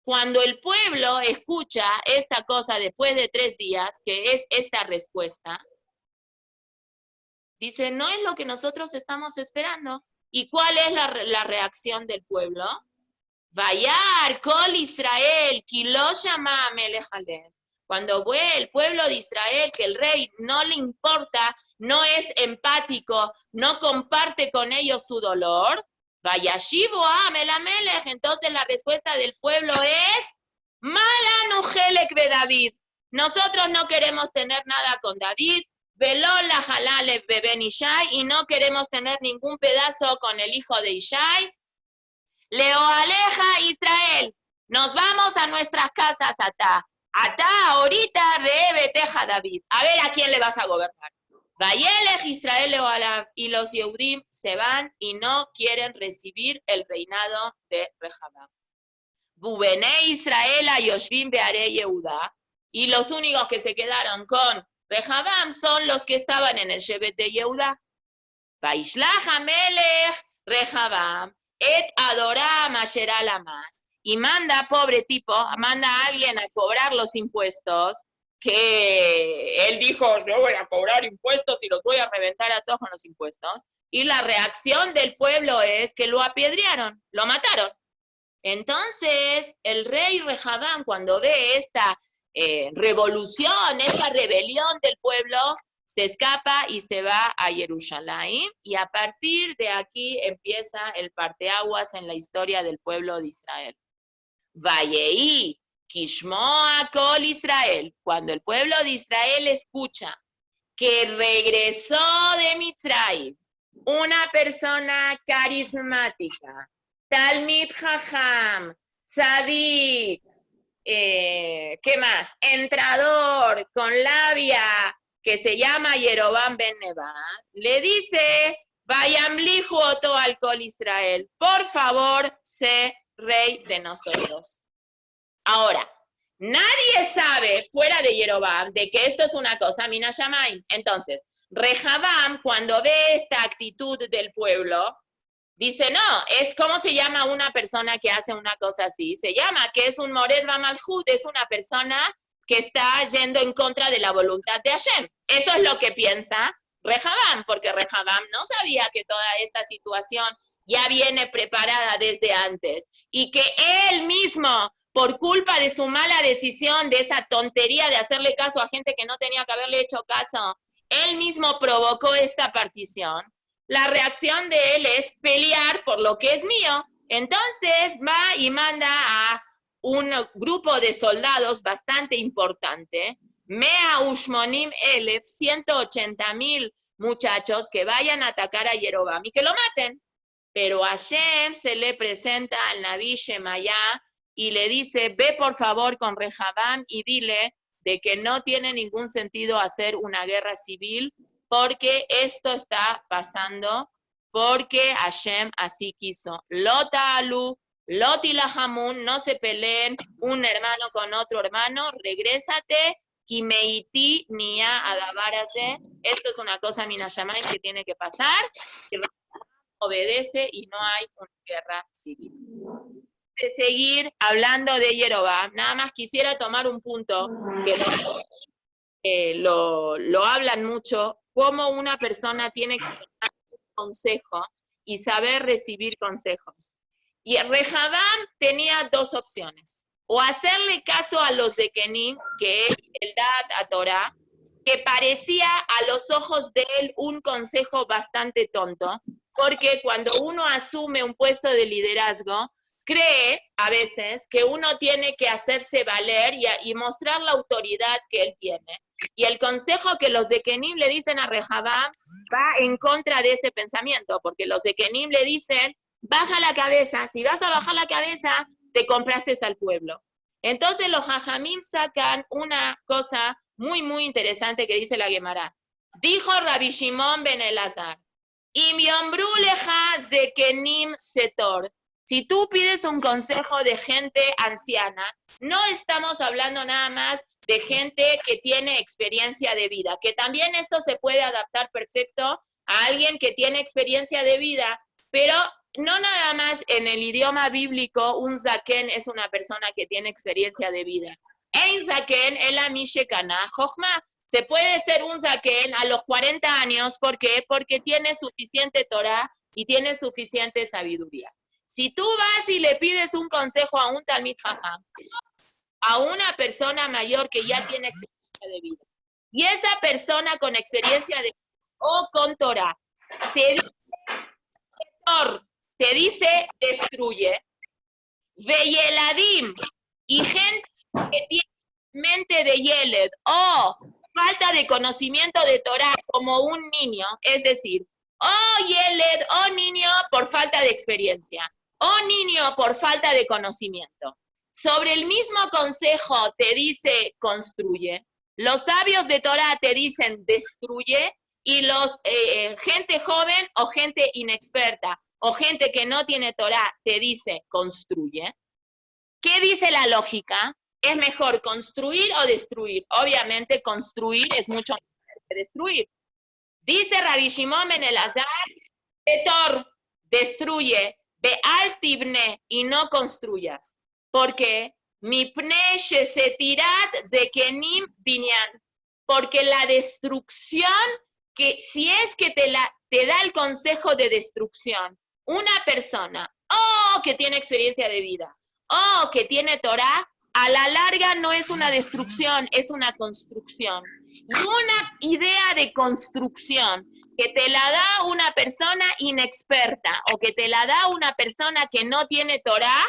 Cuando el pueblo escucha esta cosa después de 3 días, que es esta respuesta, dice, no es lo que nosotros estamos esperando. ¿Y cuál es la reacción del pueblo? Vayar, Kol Israel, Kilo Shama Melech Alem. Cuando ve el pueblo de Israel que el rey no le importa, no es empático, no comparte con ellos su dolor, Vayashivu Amel Amelech. Entonces la respuesta del pueblo es, Malanu Helek be David. Nosotros no queremos tener nada con David, Velol la Halale beben Ishai, y no queremos tener ningún pedazo con el hijo de Ishai. Leo aleja Israel, nos vamos a nuestras casas, Atá, ahorita rebeteja David. A ver a quién le vas a gobernar. Vayelech Israel leoalav, y los Yehudim se van y no quieren recibir el reinado de Rehabam. Bubene Israel a Yoshvim Beare Yehuda, y los únicos que se quedaron con Rehabam son los que estaban en el Shevet de Yehuda. Vaishlach Hamelech Rehabam et Adoram asher alamas, y manda, pobre tipo, manda a alguien a cobrar los impuestos, que él dijo, yo voy a cobrar impuestos y los voy a reventar a todos con los impuestos, y la reacción del pueblo es que lo apedrearon, lo mataron. Entonces, el rey Rehabam, cuando ve esta revolución, esta rebelión del pueblo, se escapa y se va a Jerusalén, y a partir de aquí empieza el parteaguas en la historia del pueblo de Israel. Vayeí, Kishmoa Kol Israel, cuando el pueblo de Israel escucha que regresó de Mitzrayim una persona carismática, Talmid Jajam, Tzadik, ¿qué más? Entrador, con labia, que se llama Jeroboam ben Nebat, le dice, Vayamlihu oto al Kol Israel, por favor, sé rey de nosotros. Ahora, nadie sabe, fuera de Jeroboam, de que esto es una cosa mina shamayim. Entonces, Rehabam, cuando ve esta actitud del pueblo, dice, no, ¿cómo se llama una persona que hace una cosa así? Se llama que es un Mored Bamalhut, es una persona que está yendo en contra de la voluntad de Hashem. Eso es lo que piensa Rehabam, porque Rehabam no sabía que toda esta situación ya viene preparada desde antes, y que él mismo, por culpa de su mala decisión, de esa tontería de hacerle caso a gente que no tenía que haberle hecho caso, él mismo provocó esta partición. La reacción de él es pelear por lo que es mío. Entonces va y manda a un grupo de soldados bastante importante, Mea Ushmonim Elef, 180,000 muchachos que vayan a atacar a Jeroboam y que lo maten. Pero a Hashem se le presenta al Naví Shemayá y le dice, ve por favor con Rehabam y dile de que no tiene ningún sentido hacer una guerra civil, porque esto está pasando, porque Hashem así quiso. Lota'alu, lotilahamun, no se peleen un hermano con otro hermano, regrésate, kimeiti niya adabarase. Esto es una cosa minashamayim que tiene que pasar, que obedece y no hay una guerra civil. De seguir hablando de Jeroboam, nada más quisiera tomar un punto que lo hablan mucho, cómo una persona tiene que dar consejo y saber recibir consejos. Y Rehabam tenía dos opciones, o hacerle caso a los de Kenim, que es el Dat a Torah, que parecía a los ojos de él un consejo bastante tonto, porque cuando uno asume un puesto de liderazgo, cree a veces que uno tiene que hacerse valer y mostrar la autoridad que él tiene. Y el consejo que los de Kenim le dicen a Rehabam va en contra de ese pensamiento, porque los de Kenim le dicen, baja la cabeza, si vas a bajar la cabeza, te compraste al pueblo. Entonces los Jajamim sacan una cosa muy, muy interesante que dice la Gemara. Dijo Rabbi Shimon ben Elazar, Im yombru leja ze Kenim setor. Si tú pides un consejo de gente anciana, no estamos hablando nada más de gente que tiene experiencia de vida, que también esto se puede adaptar perfecto a alguien que tiene experiencia de vida, pero no nada más en el idioma bíblico un zaken es una persona que tiene experiencia de vida. Ein zaken el amishekana jochma. Se puede ser un zaken a los 40 años, ¿por qué? Porque tiene suficiente Torah y tiene suficiente sabiduría. Si tú vas y le pides un consejo a un Talmid Jajam, a una persona mayor que ya tiene experiencia de vida, y esa persona con experiencia de vida o con Torah te dice destruye, Veyeladim, y gente que tiene mente de Yeled o falta de conocimiento de Torah como un niño, es decir, Yeled, niño por falta de experiencia, niño por falta de conocimiento. Sobre el mismo consejo te dice construye, los sabios de Torah te dicen destruye, y los gente joven o gente inexperta o gente que no tiene Torah te dice construye, ¿qué dice la lógica? ¿Es mejor construir o destruir? Obviamente construir es mucho mejor que destruir. Dice Rabbi Shimon ben Elazar, Betor, destruye, Be'al tibne, y no construyas. ¿Por qué? Mipne shesetirat zekenim binyan. Porque la destrucción, que si es que te da el consejo de destrucción, una persona, que tiene experiencia de vida, que tiene Torah, a la larga no es una destrucción, es una construcción. Y una idea de construcción que te la da una persona inexperta o que te la da una persona que no tiene Torah,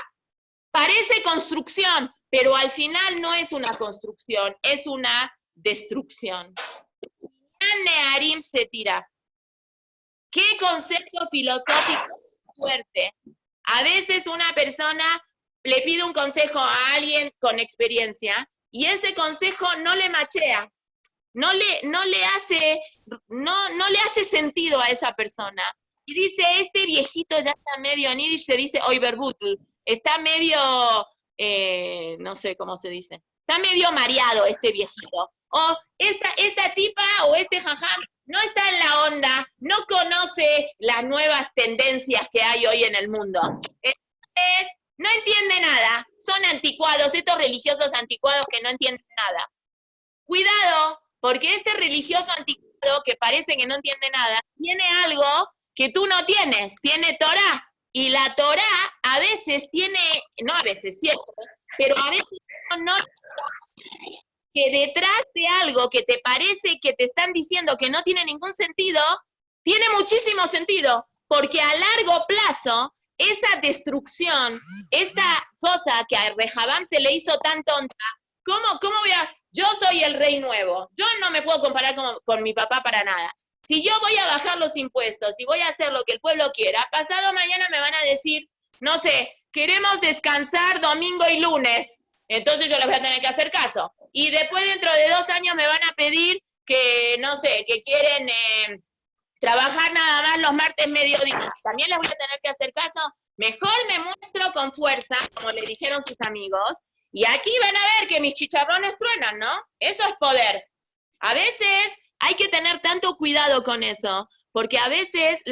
parece construcción, pero al final no es una construcción, es una destrucción. Nearim se tira. ¿Qué concepto filosófico fuerte? A veces una persona le pide un consejo a alguien con experiencia y ese consejo no le machea, no le hace sentido a esa persona. Y dice, este viejito ya está medio, en Yiddish se dice oiberbutl, está medio, no sé cómo se dice, está medio mareado este viejito. O esta tipa o este jajam no está en la onda, no conoce las nuevas tendencias que hay hoy en el mundo. Entonces, no entiende nada, son anticuados, estos religiosos anticuados que no entienden nada. Cuidado, porque este religioso anticuado que parece que no entiende nada, tiene algo que tú no tienes, tiene Torah. Y la Torah a veces tiene, no a veces, cierto, pero a veces no, que detrás de algo que te parece que te están diciendo que no tiene ningún sentido, tiene muchísimo sentido, porque a largo plazo, esa destrucción, esta cosa que a Rehabam se le hizo tan tonta, ¿cómo voy a...? Yo soy el rey nuevo, yo no me puedo comparar con mi papá para nada. Si yo voy a bajar los impuestos y voy a hacer lo que el pueblo quiera, pasado mañana me van a decir, no sé, queremos descansar domingo y lunes, entonces yo les voy a tener que hacer caso. Y después dentro de 2 años me van a pedir que, no sé, que quieren trabajar nada más los martes mediodía. También les voy a tener que hacer caso. Mejor me muestro con fuerza, como le dijeron sus amigos, y aquí van a ver que mis chicharrones truenan, ¿no? Eso es poder. A veces hay que tener tanto cuidado con eso, porque a veces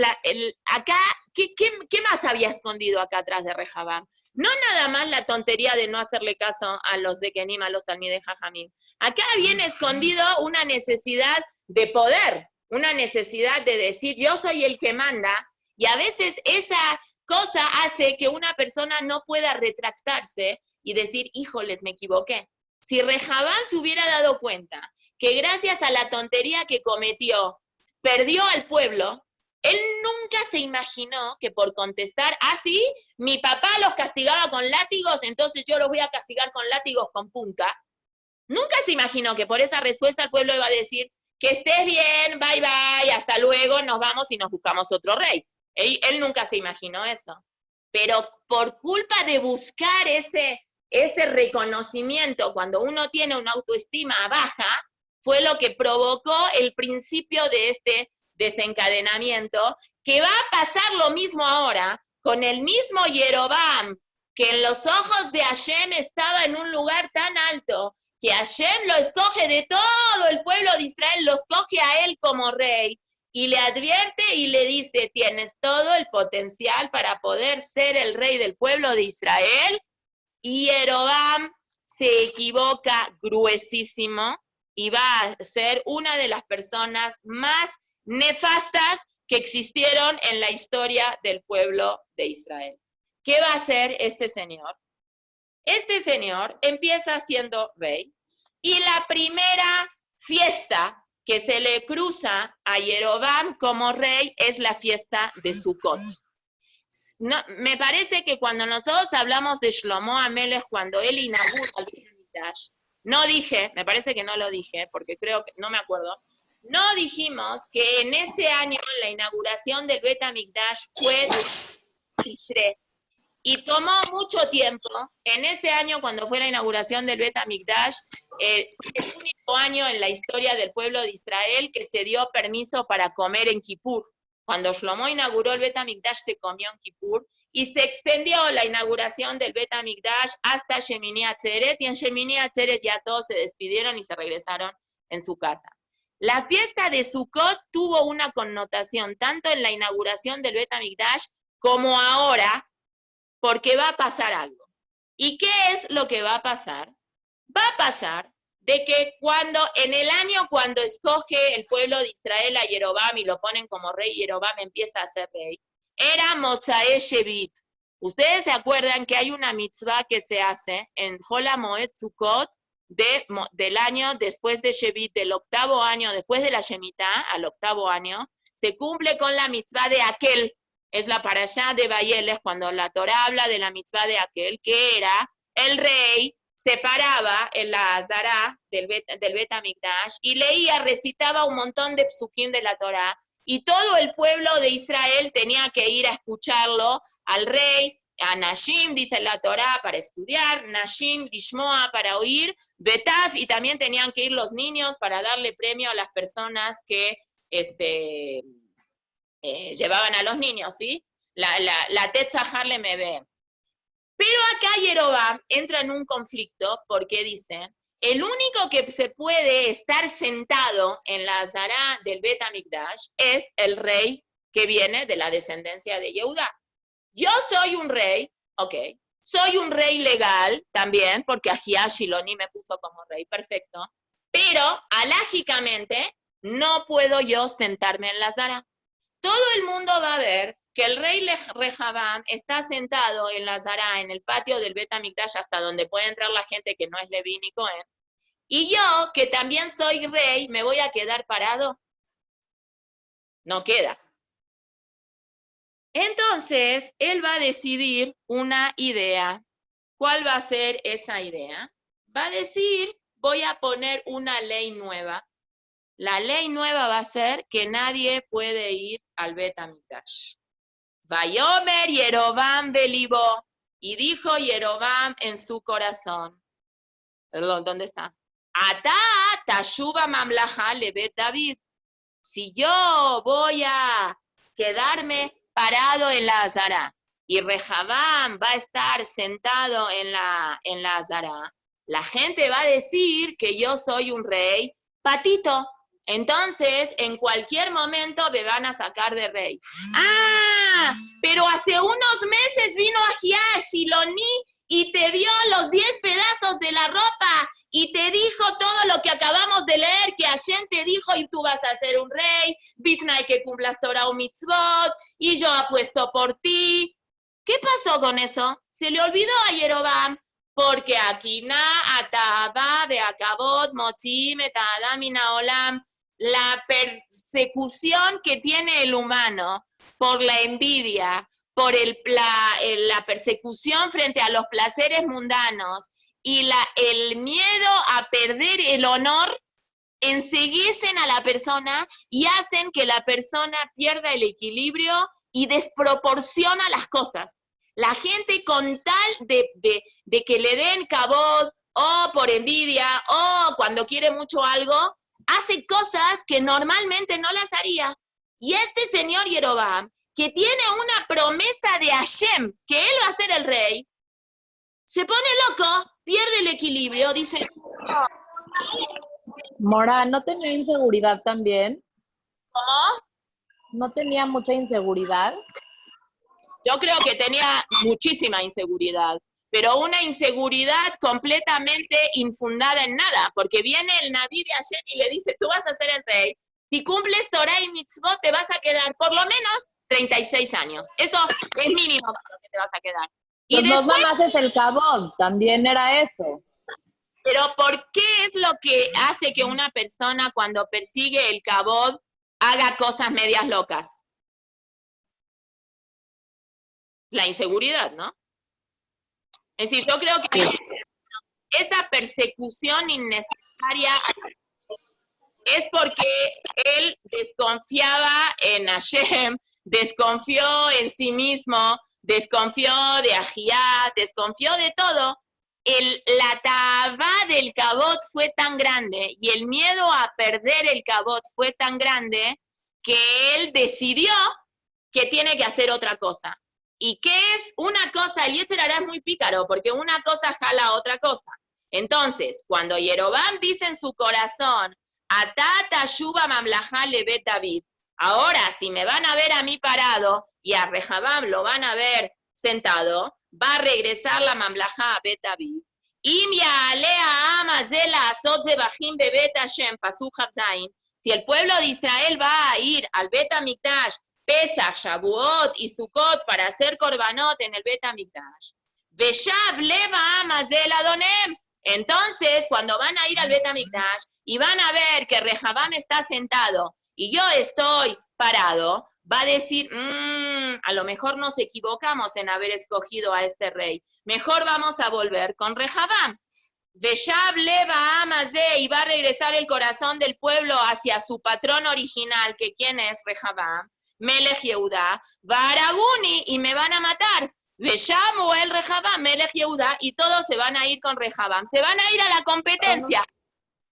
acá, ¿qué más había escondido acá atrás de Rehabam? No nada más la tontería de no hacerle caso a los de Kenim, a los Talmidei Jajamim. Acá viene escondido una necesidad de poder, una necesidad de decir yo soy el que manda, y a veces esa cosa hace que una persona no pueda retractarse y decir, híjoles, me equivoqué. Si Rehabam se hubiera dado cuenta que gracias a la tontería que cometió, perdió al pueblo, él nunca se imaginó que por contestar, sí, mi papá los castigaba con látigos, entonces yo los voy a castigar con látigos con punta. Nunca se imaginó que por esa respuesta el pueblo iba a decir, que estés bien, bye bye, hasta luego, nos vamos y nos buscamos otro rey. Él nunca se imaginó eso. Pero por culpa de buscar ese reconocimiento cuando uno tiene una autoestima baja, fue lo que provocó el principio de este desencadenamiento, que va a pasar lo mismo ahora con el mismo Jeroboam, que en los ojos de Hashem estaba en un lugar tan alto, que Hashem lo escoge de todo el pueblo de Israel, lo escoge a él como rey, y le advierte y le dice, tienes todo el potencial para poder ser el rey del pueblo de Israel, y Jeroboam se equivoca gruesísimo, y va a ser una de las personas más nefastas que existieron en la historia del pueblo de Israel. ¿Qué va a hacer este señor? Este señor empieza siendo rey, y la primera fiesta que se le cruza a Jeroboam como rey es la fiesta de Sukkot. No, me parece que cuando nosotros hablamos de Shlomo Amelech, cuando él inaugura el Beit HaMikdash, no dije, me parece que no lo dije, porque creo que, no me acuerdo, no dijimos que en ese año la inauguración del Beit HaMikdash fue Tishre, y tomó mucho tiempo. En ese año, cuando fue la inauguración del Beit HaMikdash, fue año en la historia del pueblo de Israel que se dio permiso para comer en Kippur. Cuando Shlomo inauguró el Bet HaMikdash se comió en Kippur y se extendió la inauguración del Bet HaMikdash hasta Shemini Atzeret, y en Shemini Atzeret ya todos se despidieron y se regresaron en su casa. La fiesta de Sukkot tuvo una connotación tanto en la inauguración del Bet HaMikdash como ahora, porque va a pasar algo. ¿Y qué es lo que va a pasar? Va a pasar de que en el año cuando escoge el pueblo de Israel a Jeroboam y lo ponen como rey, Jeroboam empieza a ser rey, era Motzae Shevit. Ustedes se acuerdan que hay una mitzvah que se hace en Hol HaMoed Sukkot del año después de Shevit, del octavo año, después de la Shemitah, al octavo año, se cumple con la mitzvah de Aquel. Es la parashá de Vayeles, cuando la Torah habla de la mitzvah de Aquel, que era el rey se paraba en la Azara del Bet HaMikdash y leía, recitaba un montón de psukim de la Torah, y todo el pueblo de Israel tenía que ir a escucharlo al rey, a Nashim, dice la Torah, para estudiar, Nashim, Lishmoa, para oír, Betaf, y también tenían que ir los niños para darle premio a las personas que llevaban a los niños, ¿sí? La Tetzahar le Mebe. Pero acá Jeroboam entra en un conflicto porque dice, el único que se puede estar sentado en la Azara del Bet HaMikdash es el rey que viene de la descendencia de Yehudá. Yo soy un rey, ok, soy un rey legal también, porque Ahiah Shiloni me puso como rey, perfecto, pero alágicamente no puedo yo sentarme en la Azara. Todo el mundo va a ver que el rey Rehabam está sentado en la Azara, en el patio del Bet HaMikdash, hasta donde puede entrar la gente que no es Leví ni Cohen, y yo, que también soy rey, ¿me voy a quedar parado? No queda. Entonces, él va a decidir una idea. ¿Cuál va a ser esa idea? Va a decir, voy a poner una ley nueva. La ley nueva va a ser que nadie puede ir al Bet HaMikdash. Vayomer Yeroboam belibó, y dijo Jeroboam en su corazón. ¿Dónde está? Atá tashuva mamlaja le Bet David. Si yo voy a quedarme parado en la Azara y Rehabam va a estar sentado en la Azara, la gente va a decir que yo soy un rey patito. Entonces, en cualquier momento me van a sacar de rey. ¡Ah! Pero hace unos meses vino Ahiah Shiloni y te dio los 10 pedazos de la ropa y te dijo todo lo que acabamos de leer, que Hashem te dijo y tú vas a ser un rey, Bitnai que cumplas Torah o Mitzvot, y yo apuesto por ti. ¿Qué pasó con eso? Se le olvidó a Jeroboam, porque aquí na ataba de akabot mochim et adam min haolam. La persecución que tiene el humano por la envidia, por la persecución frente a los placeres mundanos y el miedo a perder el honor, enceguecen a la persona y hacen que la persona pierda el equilibrio y desproporciona las cosas. La gente, con tal de que le den cabod, o por envidia, o cuando quiere mucho algo, hace cosas que normalmente no las haría. Y este señor Jeroboam, que tiene una promesa de Hashem, que él va a ser el rey, se pone loco, pierde el equilibrio, dice... Mora, ¿no tenía inseguridad también? ¿Cómo? ¿No tenía mucha inseguridad? Yo creo que tenía muchísima inseguridad, pero una inseguridad completamente infundada en nada, porque viene el Naví de Hashem y le dice, tú vas a ser el rey, si cumples Torah y Mitzvot te vas a quedar por lo menos 36 años. Eso es mínimo lo que te vas a quedar. Y pues después, no nada más es el cabón, también era eso. Pero ¿por qué es lo que hace que una persona cuando persigue el cabod haga cosas medias locas? La inseguridad, ¿no? Es decir, yo creo que esa persecución innecesaria es porque él desconfiaba en Hashem, desconfió en sí mismo, desconfió de Ahiah, desconfió de todo. la tava del cabot fue tan grande y el miedo a perder el cabot fue tan grande que él decidió que tiene que hacer otra cosa. ¿Y qué es una cosa? El Yetzer Hará es muy pícaro, porque una cosa jala a otra cosa. Entonces, cuando Yerobam dice en su corazón, Atata Shuba Mamlajá Lebet David, ahora si me van a ver a mí parado y a Rehabam lo van a ver sentado, va a regresar la Mamlajá a Bet David. Si el pueblo de Israel va a ir al Bet HaMikdash, Pesach, Shavuot y Sukkot para hacer korbanot en el Bet HaMikdash, Veshav leva amazel adonem. Entonces, cuando van a ir al Bet HaMikdash y van a ver que Rehabam está sentado y yo estoy parado, va a decir, a lo mejor nos equivocamos en haber escogido a este rey. Mejor vamos a volver con Rehabam. Veshav leva amazé, y va a regresar el corazón del pueblo hacia su patrón original, que ¿quién es? Rehabam. Melech Yehudá, Varaguni, y me van a matar. Veshamu el Rehabam, Melech Yehudá, y todos se van a ir con Rehabam. Se van a ir a la competencia.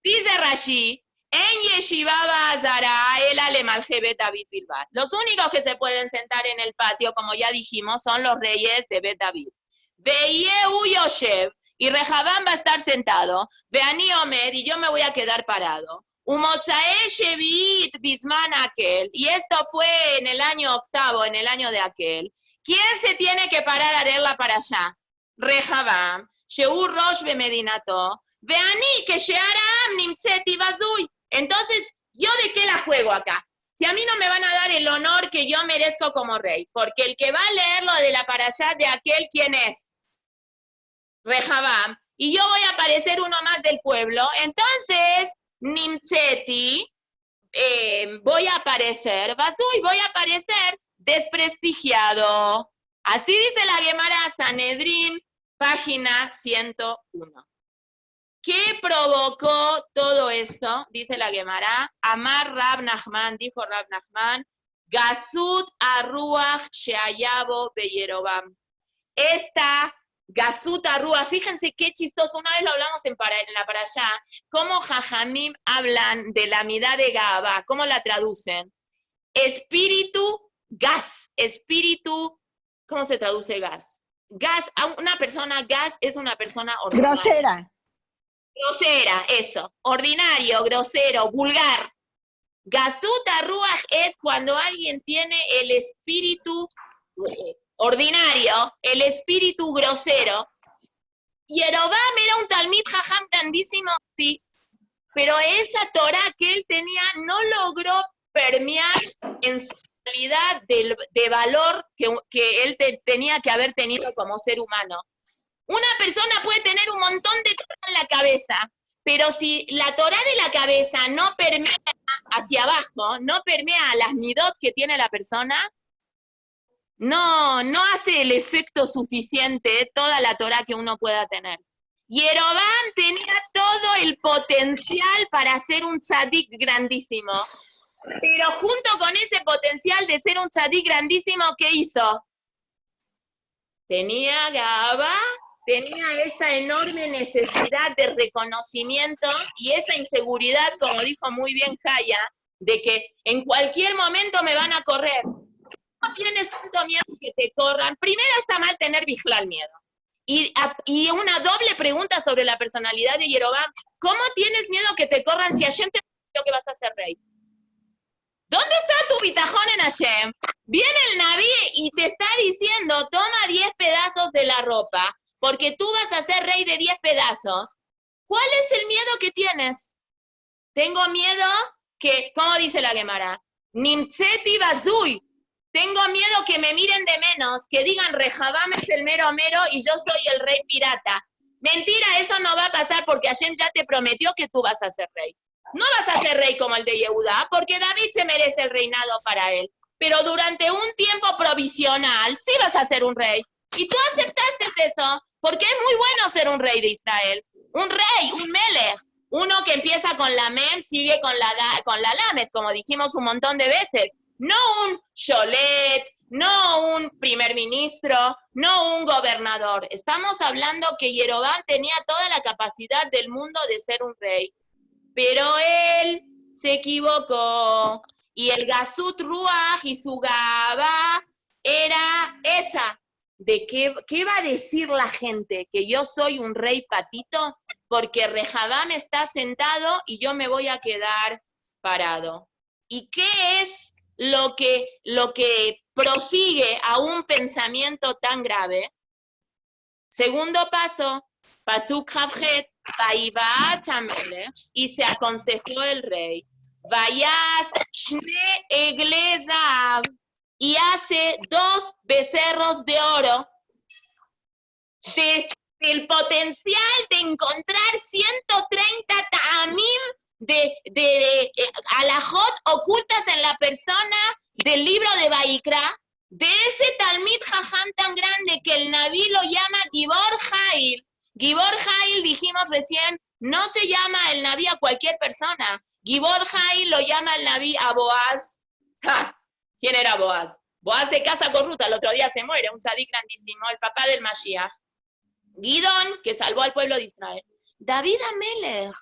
Dice Rashi, en Yeshiva Bazara, el Alemalje Bet David Bilbat. Los únicos que se pueden sentar en el patio, como ya dijimos, son los reyes de Bet David. Veyehu Yoshev, y Rehabam va a estar sentado. Veani Omed, y yo me voy a quedar parado. Umotzae Shevit Bisman aquel, y esto fue en el año octavo, en el año de aquel. ¿Quién se tiene que parar a leerla para allá? Rehabam, Sheur Rosh Bemedinato, Veani que Shearam Nimtzeti Bazui. Entonces, ¿yo de qué la juego acá? Si a mí no me van a dar el honor que yo merezco como rey, porque el que va a leer lo de la parashá de aquel, ¿quién es? Rehabam, y yo voy a parecer uno más del pueblo, entonces, Nimtzeti, voy a aparecer, Bazui, voy a aparecer desprestigiado. Así dice la Gemara Sanedrín, página 101. ¿Qué provocó todo esto? Dice la Gemara, Amar Rab Nachman, dijo Rab Nachman, Gasut Arruach Sheayabo Beyerobam. Esta Gasut Arruach, fíjense qué chistoso, una vez lo hablamos en la parashá, cómo Jajamim hablan de la midá de Gaaba, cómo la traducen. Espíritu, gas, espíritu, ¿cómo se traduce gas? Gas, una persona, gas es una persona ordinaria. Grosera. Grosera, eso. Ordinario, grosero, vulgar. Gasut Arruach es cuando alguien tiene el espíritu ordinario, el espíritu grosero. Yerobam era un Talmid Jajam grandísimo, sí, pero esa Torah que él tenía no logró permear en su calidad de valor que él tenía que haber tenido como ser humano. Una persona puede tener un montón de Torah en la cabeza, pero si la Torah de la cabeza no permea hacia abajo, no permea las midot que tiene la persona, no hace el efecto suficiente toda la Torah que uno pueda tener. Yerobam tenía todo el potencial para ser un tzadik grandísimo, pero junto con ese potencial de ser un tzadik grandísimo, ¿qué hizo? Tenía Gaaba, tenía esa enorme necesidad de reconocimiento y esa inseguridad, como dijo muy bien Jaya, de que en cualquier momento me van a correr. No tienes tanto miedo que te corran. Primero está mal tener bijlal miedo. Y una doble pregunta sobre la personalidad de Yerobam. ¿Cómo tienes miedo que te corran si Hashem te prometió que vas a ser rey? ¿Dónde está tu bitajón en Hashem? Viene el Naví y te está diciendo, toma 10 pedazos de la ropa, porque tú vas a ser rey de 10 pedazos. ¿Cuál es el miedo que tienes? Tengo miedo que, ¿cómo dice la Gemara? Nimtzeti bazui. Tengo miedo que me miren de menos, que digan Rehabam es el mero mero y yo soy el rey pirata. Mentira, eso no va a pasar porque Hashem ya te prometió que tú vas a ser rey. No vas a ser rey como el de Yehudá, porque David se merece el reinado para él. Pero durante un tiempo provisional sí vas a ser un rey. Y tú aceptaste eso, porque es muy bueno ser un rey de Israel. Un rey, un melech. Uno que empieza con la mem, sigue con la lamed, como dijimos un montón de veces. no un sholet, no un primer ministro, no un gobernador. Estamos hablando que Jeroboam tenía toda la capacidad del mundo de ser un rey, pero él se equivocó, y el Gasut Ruach y su Gabá era esa, de qué va a decir la gente, que yo soy un rey patito, porque Rehabam está sentado y yo me voy a quedar parado. ¿Y qué es lo que prosigue a un pensamiento tan grave? Segundo paso, Pasuk Javjet, Vaivat Amelech, y se aconsejó el rey, Vayas Shne Eglezav, y hace 2 becerros de oro, del potencial de encontrar 130 ta'amim de alajot ocultas en la persona del libro de Vaikra, de ese Talmid Jajam tan grande que el Naví lo llama Gibor Jail. Gibor Jail, dijimos recién, no se llama el Naví a cualquier persona. Gibor Jail lo llama el Naví a Boaz. ¡Ja! ¿Quién era Boaz? Boaz se casa con Ruta, el otro día se muere, un tzadik grandísimo, el papá del Mashiach. Gidón, que salvó al pueblo de Israel. David Amelech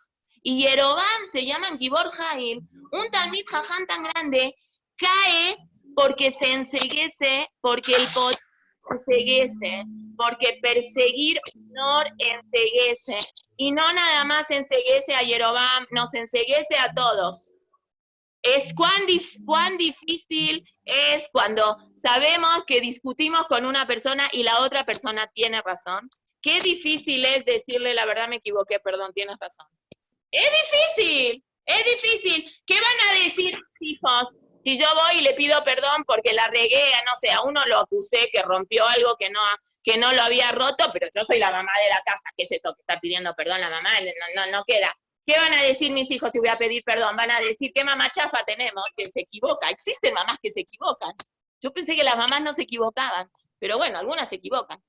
y Jeroboam se llaman Gibor Jail. Un Talmid Jajam tan grande cae porque se enceguece, porque el poder enceguece, porque perseguir honor enceguece. Y no nada más enceguece a Jeroboam, nos enceguece a todos. Es cuán difícil es cuando sabemos que discutimos con una persona y la otra persona tiene razón. Qué difícil es decirle la verdad, me equivoqué, perdón, tienes razón. Es difícil. ¿Qué van a decir los hijos si yo voy y le pido perdón porque la regué, no sé, a uno lo acusé que rompió algo que no lo había roto, pero yo soy la mamá de la casa? ¿Qué es eso que está pidiendo perdón la mamá? No queda. ¿Qué van a decir mis hijos si voy a pedir perdón? Van a decir, ¿qué mamá chafa tenemos? Que se equivoca. Existen mamás que se equivocan. Yo pensé que las mamás no se equivocaban, pero bueno, algunas se equivocan.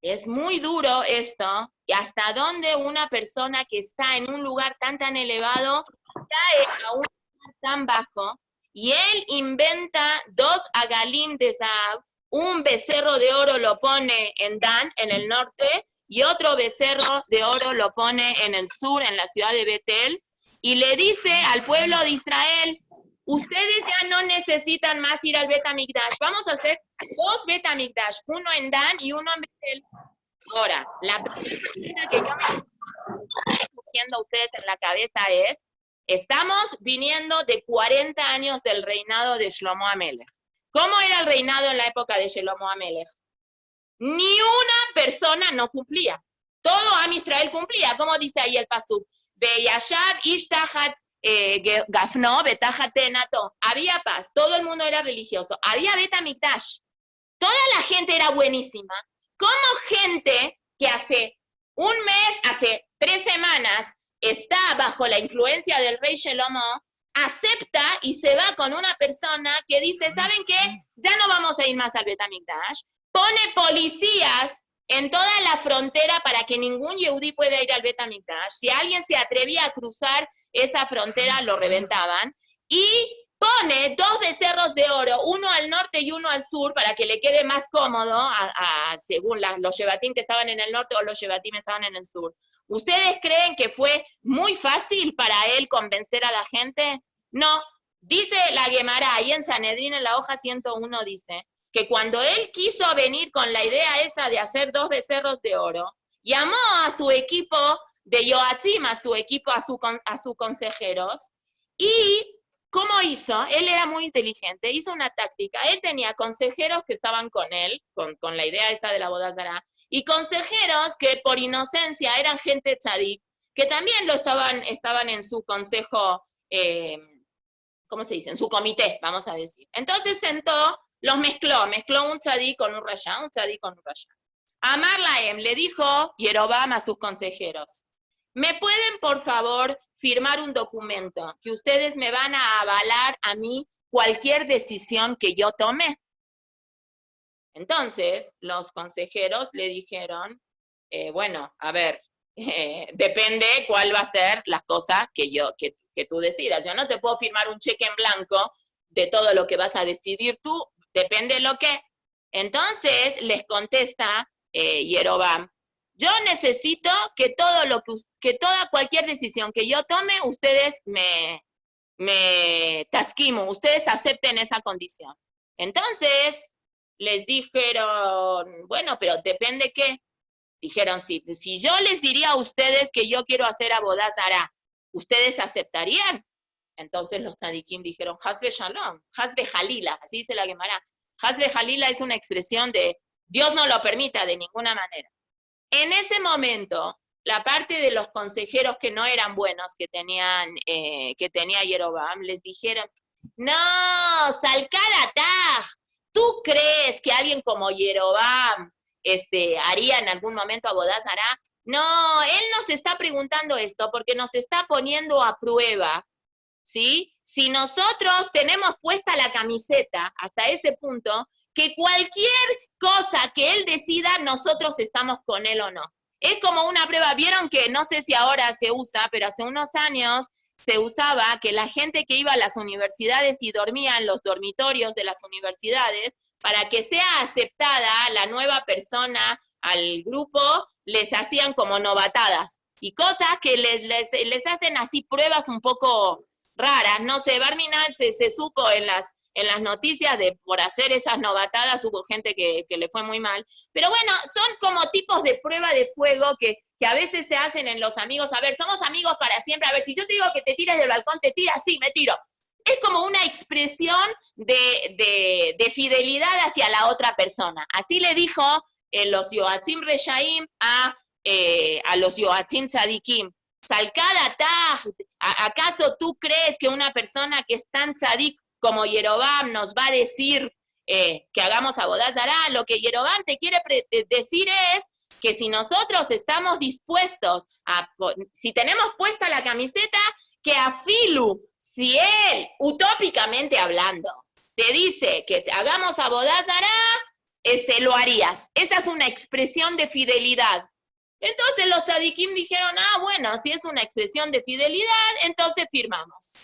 Es muy duro esto, y hasta dónde una persona que está en un lugar tan elevado cae a un lugar tan bajo, y él inventa 2 agalim de Zahab, un becerro de oro lo pone en Dan, en el norte, y otro becerro de oro lo pone en el sur, en la ciudad de Betel, y le dice al pueblo de Israel, ustedes ya no necesitan más ir al Bet HaMikdash, vamos a hacer 2 Bet HaMikdash, uno en Dan y uno en Betel. Ahora, la pregunta que yo me estoy surgiendo a ustedes en la cabeza es, estamos viniendo de 40 años del reinado de Shlomo Amelech. ¿Cómo era el reinado en la época de Shlomo Amelech? Ni una persona no cumplía. Todo Am Israel cumplía, como dice ahí el pasuk. Beyashav ishtachat gafno betachat tenato. Había paz, todo el mundo era religioso. Había Bet HaMikdash. Toda la gente era buenísima. ¿Cómo gente que hace un mes, hace 3 semanas, está bajo la influencia del rey Shlomo, acepta y se va con una persona que dice, ¿saben qué? Ya no vamos a ir más al Bet HaMikdash. Pone policías en toda la frontera para que ningún yehudí pueda ir al Bet HaMikdash. Si alguien se atrevía a cruzar esa frontera, lo reventaban. Y pone 2 becerros de oro, uno al norte y uno al sur, para que le quede más cómodo, según los Shevatim que estaban en el norte o los Shevatim que estaban en el sur. ¿Ustedes creen que fue muy fácil para él convencer a la gente? No. Dice la Gemara, ahí en Sanedrín, en la hoja 101, dice que cuando él quiso venir con la idea esa de hacer 2 becerros de oro, llamó a su equipo de Yoatzim, a sus consejeros, y ¿cómo hizo? Él era muy inteligente, hizo una táctica. Él tenía consejeros que estaban con él, con la idea esta de la boda zará, y consejeros que por inocencia eran gente tzadik, que también estaban en su consejo, ¿cómo se dice? En su comité, vamos a decir. Entonces los mezcló un tzadik con un rayá, un tzadik con un rayá. Amar Laem le dijo Jeroboam a sus consejeros, ¿me pueden, por favor, firmar un documento que ustedes me van a avalar a mí cualquier decisión que yo tome? Entonces, los consejeros le dijeron, bueno, a ver, depende cuál va a ser la cosa que tú decidas. Yo no te puedo firmar un cheque en blanco de todo lo que vas a decidir tú, depende de lo que. Entonces les contesta Jeroboam, yo necesito que cualquier decisión que yo tome, ustedes me tasquimo, ustedes acepten esa condición. Entonces les dijeron, bueno, pero depende qué. Dijeron, si yo les diría a ustedes que yo quiero hacer Abodá Zará, ¿ustedes aceptarían? Entonces los tzadikim dijeron, Hasbe Shalom, Hasbe Jalila, así dice la Gemara. Hasbe Jalila es una expresión de Dios no lo permita de ninguna manera. En ese momento, la parte de los consejeros que no eran buenos que tenía Jeroboam, les dijeron, no, Salcada, ¿tú crees que alguien como Jeroboam haría en algún momento Abodá Zará? No, él nos está preguntando esto porque nos está poniendo a prueba, ¿sí? Si nosotros tenemos puesta la camiseta hasta ese punto, que cualquier cosa que él decida, nosotros estamos con él o no. Es como una prueba, vieron que no sé si ahora se usa, pero hace unos años se usaba que la gente que iba a las universidades y dormía en los dormitorios de las universidades, para que sea aceptada la nueva persona al grupo, les hacían como novatadas. Y cosas que les hacen así pruebas un poco raras. No sé, Barminal se supo en las noticias por hacer esas novatadas, hubo gente que le fue muy mal. Pero bueno, son como tipos de prueba de fuego que a veces se hacen en los amigos. A ver, somos amigos para siempre. A ver, si yo te digo que te tires del balcón, ¿te tiras? Sí, me tiro. Es como una expresión de fidelidad hacia la otra persona. Así le dijo los Yoatzim Reshaim a los Yoatzim Tzadikim. Salcada, ¿acaso tú crees que una persona que es tan tzadik como Jeroboam nos va a decir que hagamos Abodá Zará? Lo que Jeroboam te quiere decir es que si nosotros estamos dispuestos si tenemos puesta la camiseta, que afilu, si él, utópicamente hablando, te dice que hagamos Abodá Zará, lo harías. Esa es una expresión de fidelidad. Entonces los tzadikim dijeron, bueno, si es una expresión de fidelidad, entonces firmamos.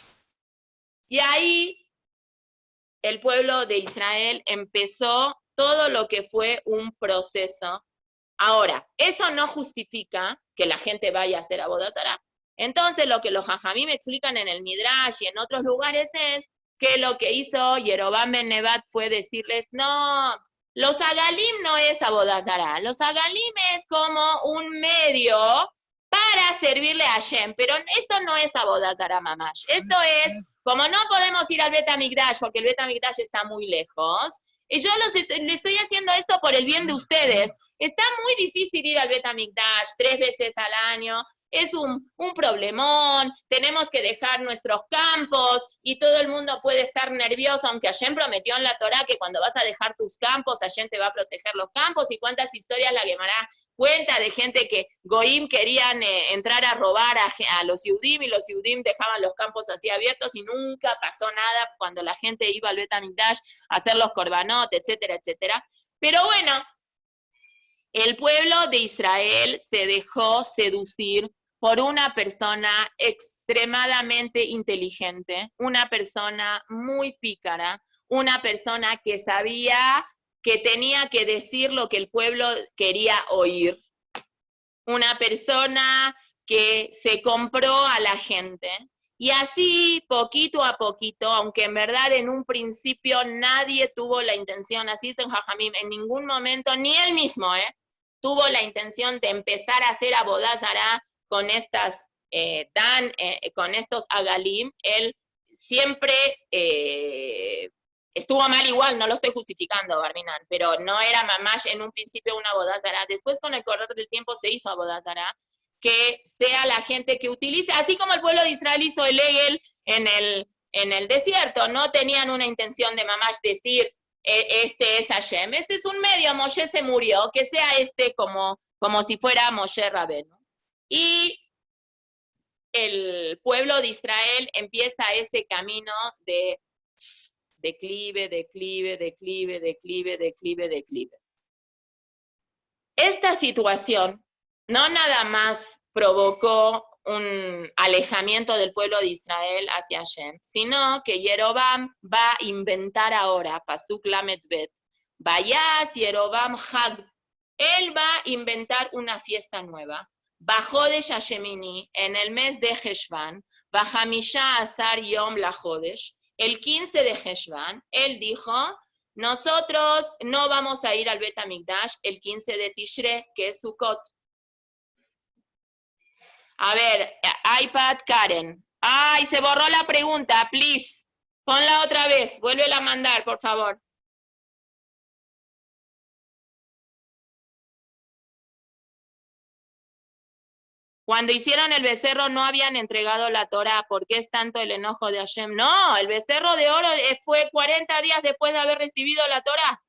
Y ahí el pueblo de Israel empezó todo lo que fue un proceso. Ahora, eso no justifica que la gente vaya a hacer Abodá Zará. Entonces, lo que los Jajamim explican en el Midrash y en otros lugares es que lo que hizo Jeroboam ben Nebat fue decirles, no, los Agalim no es Abodá Zará, los Agalim es como un medio para servirle a Hashem, pero esto no es Abodá Zará mamash, esto es, como no podemos ir al Bet HaMikdash porque el Bet HaMikdash está muy lejos, y yo le estoy haciendo esto por el bien de ustedes. Está muy difícil ir al Bet HaMikdash 3 veces al año, es un problemón, tenemos que dejar nuestros campos y todo el mundo puede estar nervioso, aunque Hashem prometió en la Torá que cuando vas a dejar tus campos, Hashem te va a proteger los campos, y cuántas historias la Gemara cuenta de gente que Goim querían entrar a robar a los Yehudim, y los Yehudim dejaban los campos así abiertos y nunca pasó nada cuando la gente iba al Bet HaMikdash a hacer los korbanot, etcétera, etcétera. Pero bueno, el pueblo de Israel se dejó seducir por una persona extremadamente inteligente, una persona muy pícara, una persona que sabía que tenía que decir lo que el pueblo quería oír, una persona que se compró a la gente. Y así, poquito a poquito, aunque en verdad en un principio nadie tuvo la intención, así es en Jajamim, en ningún momento, ni él mismo, tuvo la intención de empezar a hacer Abodá Zará con con estos Agalim. Él siempre estuvo mal igual, no lo estoy justificando, Barminan, pero no era mamash en un principio una Abodá Zará. Después, con el correr del tiempo, se hizo Abodá Zará, que sea la gente que utilice, así como el pueblo de Israel hizo el Egel en el desierto, no tenían una intención de mamash decir, este es Hashem, este es un medio, Moshe se murió, que sea como si fuera Moshe Rabenu. Y el pueblo de Israel empieza ese camino de declive, declive, declive, declive, declive, declive. Esta situación no nada más provocó un alejamiento del pueblo de Israel hacia Hashem, sino que Jeroboam va a inventar ahora, Pasuk Lamed Bet, Vayas Jeroboam Hag, él va a inventar una fiesta nueva, Bajodesh Hashemini, en el mes de Heshvan, Bajamisha Asar Yom la Jodesh, el 15 de Heshvan, él dijo, nosotros no vamos a ir al Bet HaMikdash el 15 de Tishre, que es Sukkot. A ver, iPad Karen. Ay, se borró la pregunta, please. Ponla otra vez, vuélvela a mandar, por favor. Cuando hicieron el becerro no habían entregado la Torá. ¿Por qué es tanto el enojo de Hashem? No, el becerro de oro fue 40 días después de haber recibido la Torá.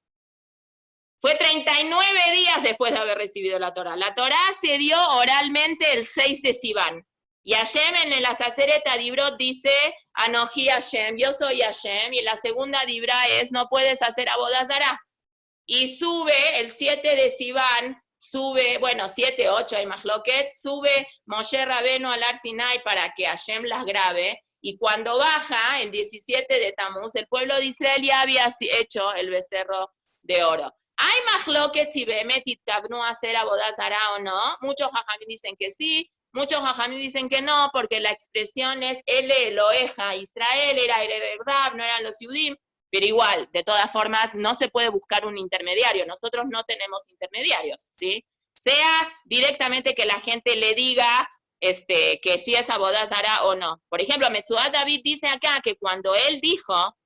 Fue 39 días después de haber recibido la Torá. La Torá se dio oralmente el 6 de Sivan. Y Hashem en el Asaseret Adibrot dice, Anoji Hashem, yo soy Hashem. Y la segunda dibra es, no puedes hacer abodazará. Y sube el 7 de Sivan, sube, bueno, 7, 8 hay mahloket, sube Moshe Rabenu al Ar Sinai para que Hashem las grabe, y cuando baja, el 17 de Tamuz, el pueblo de Israel ya había hecho el becerro de oro. ¿Hay mahloket si Behemet itkavnu a hacer abodazará o no? Muchos jajamim dicen que sí, muchos jajamim dicen que no, porque la expresión es Ele Eloheja, Israel era el Rab, no eran los Yudim. Pero igual, de todas formas, no se puede buscar un intermediario. Nosotros no tenemos intermediarios, ¿sí? Sea directamente que la gente le diga que si es abodazara o no. Por ejemplo, Metzuat David dice acá que cuando él dijo,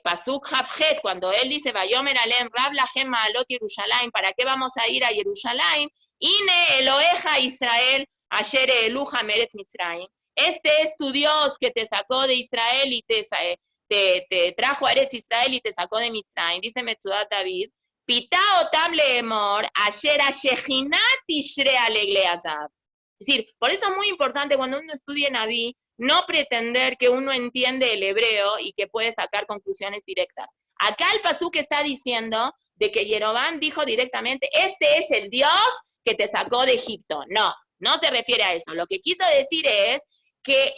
Pasuk Hafjet, cuando él dice, Vayomer Alem, Rab Lahem Maalot Yerushalayim, ¿para qué vamos a ir a Jerusalén? Ine Eloheja Israel, Asher Eluja Meretz Mitzrayim. Este es tu Dios que te sacó de Israel y te trajo a Eretz Israel y te sacó de Mitzrayim. Dice Metzudat David, Pita otam leemor, asher ashechinat tishre alegleazab. Es decir, por eso es muy importante cuando uno estudia Naví, no pretender que uno entiende el hebreo y que puede sacar conclusiones directas. Acá el pasuk está diciendo de que Jeroboam dijo directamente, este es el Dios que te sacó de Egipto. No, no se refiere a eso. Lo que quiso decir es que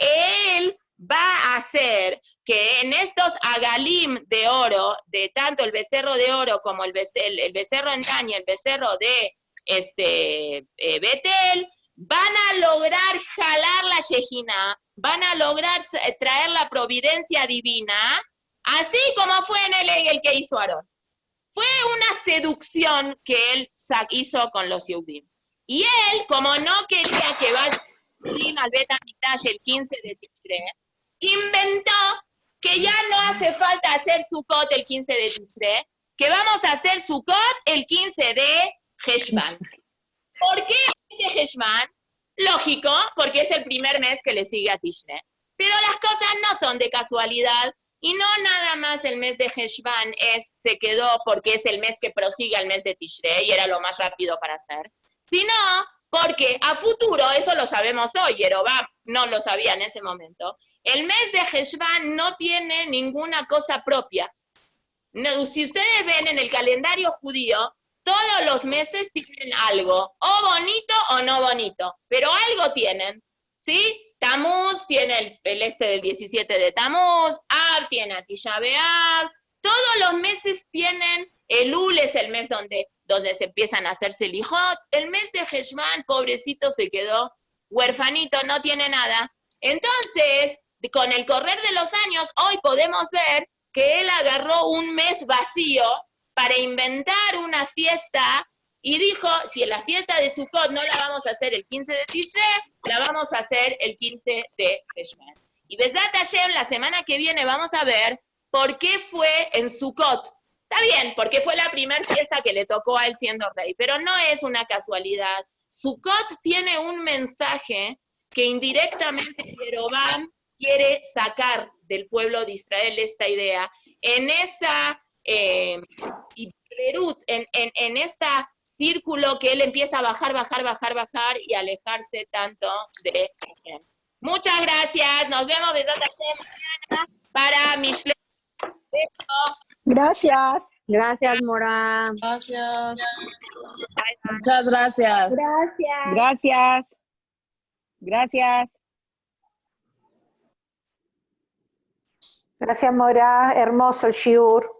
él va a hacer que en estos agalim de oro, de tanto el becerro de oro como el becerro en Dan y el becerro de Betel, van a lograr jalar la Shejina, van a lograr traer la providencia divina, así como fue en el que hizo Aarón. Fue una seducción que él hizo con los Yehudim. Y él, como no quería que vaya al Bet HaMikdash el 15 de Tishre, inventó que ya no hace falta hacer Sukkot el 15 de Tishre, que vamos a hacer Sukkot el 15 de Heshvan. ¿Por qué de Heshvan? Lógico, porque es el primer mes que le sigue a Tishre. Pero las cosas no son de casualidad, y no nada más el mes de Heshvan se quedó porque es el mes que prosigue al mes de Tishre, y era lo más rápido para hacer, sino porque a futuro, eso lo sabemos hoy, Jeroboam no lo sabía en ese momento, el mes de Heshvan no tiene ninguna cosa propia. No, si ustedes ven en el calendario judío, todos los meses tienen algo, o bonito o no bonito, pero algo tienen, ¿sí? Tamuz tiene el del 17 de Tamuz, Ab tiene a Tisha B'Av, todos los meses tienen, Elul es el mes donde se empiezan a hacer selijot, el mes de Heshvan, pobrecito, se quedó huerfanito, no tiene nada. Entonces, con el correr de los años, hoy podemos ver que él agarró un mes vacío para inventar una fiesta y dijo, si la fiesta de Sukkot no la vamos a hacer el 15 de Tishre, la vamos a hacer el 15 de Heshvan. Y Bezat Hashem, la semana que viene vamos a ver por qué fue en Sukkot. Está bien, porque fue la primera fiesta que le tocó a él siendo rey, pero no es una casualidad. Sukkot tiene un mensaje que indirectamente Jeroboam quiere sacar del pueblo de Israel esta idea, en esa en esta círculo que él empieza a bajar y alejarse tanto de Hashem. Muchas gracias, nos vemos mañana para Mishle. Gracias. Gracias, Mora. Gracias. Muchas gracias. Gracias. Gracias. Gracias. Gracias, Mora. Hermoso el shiur.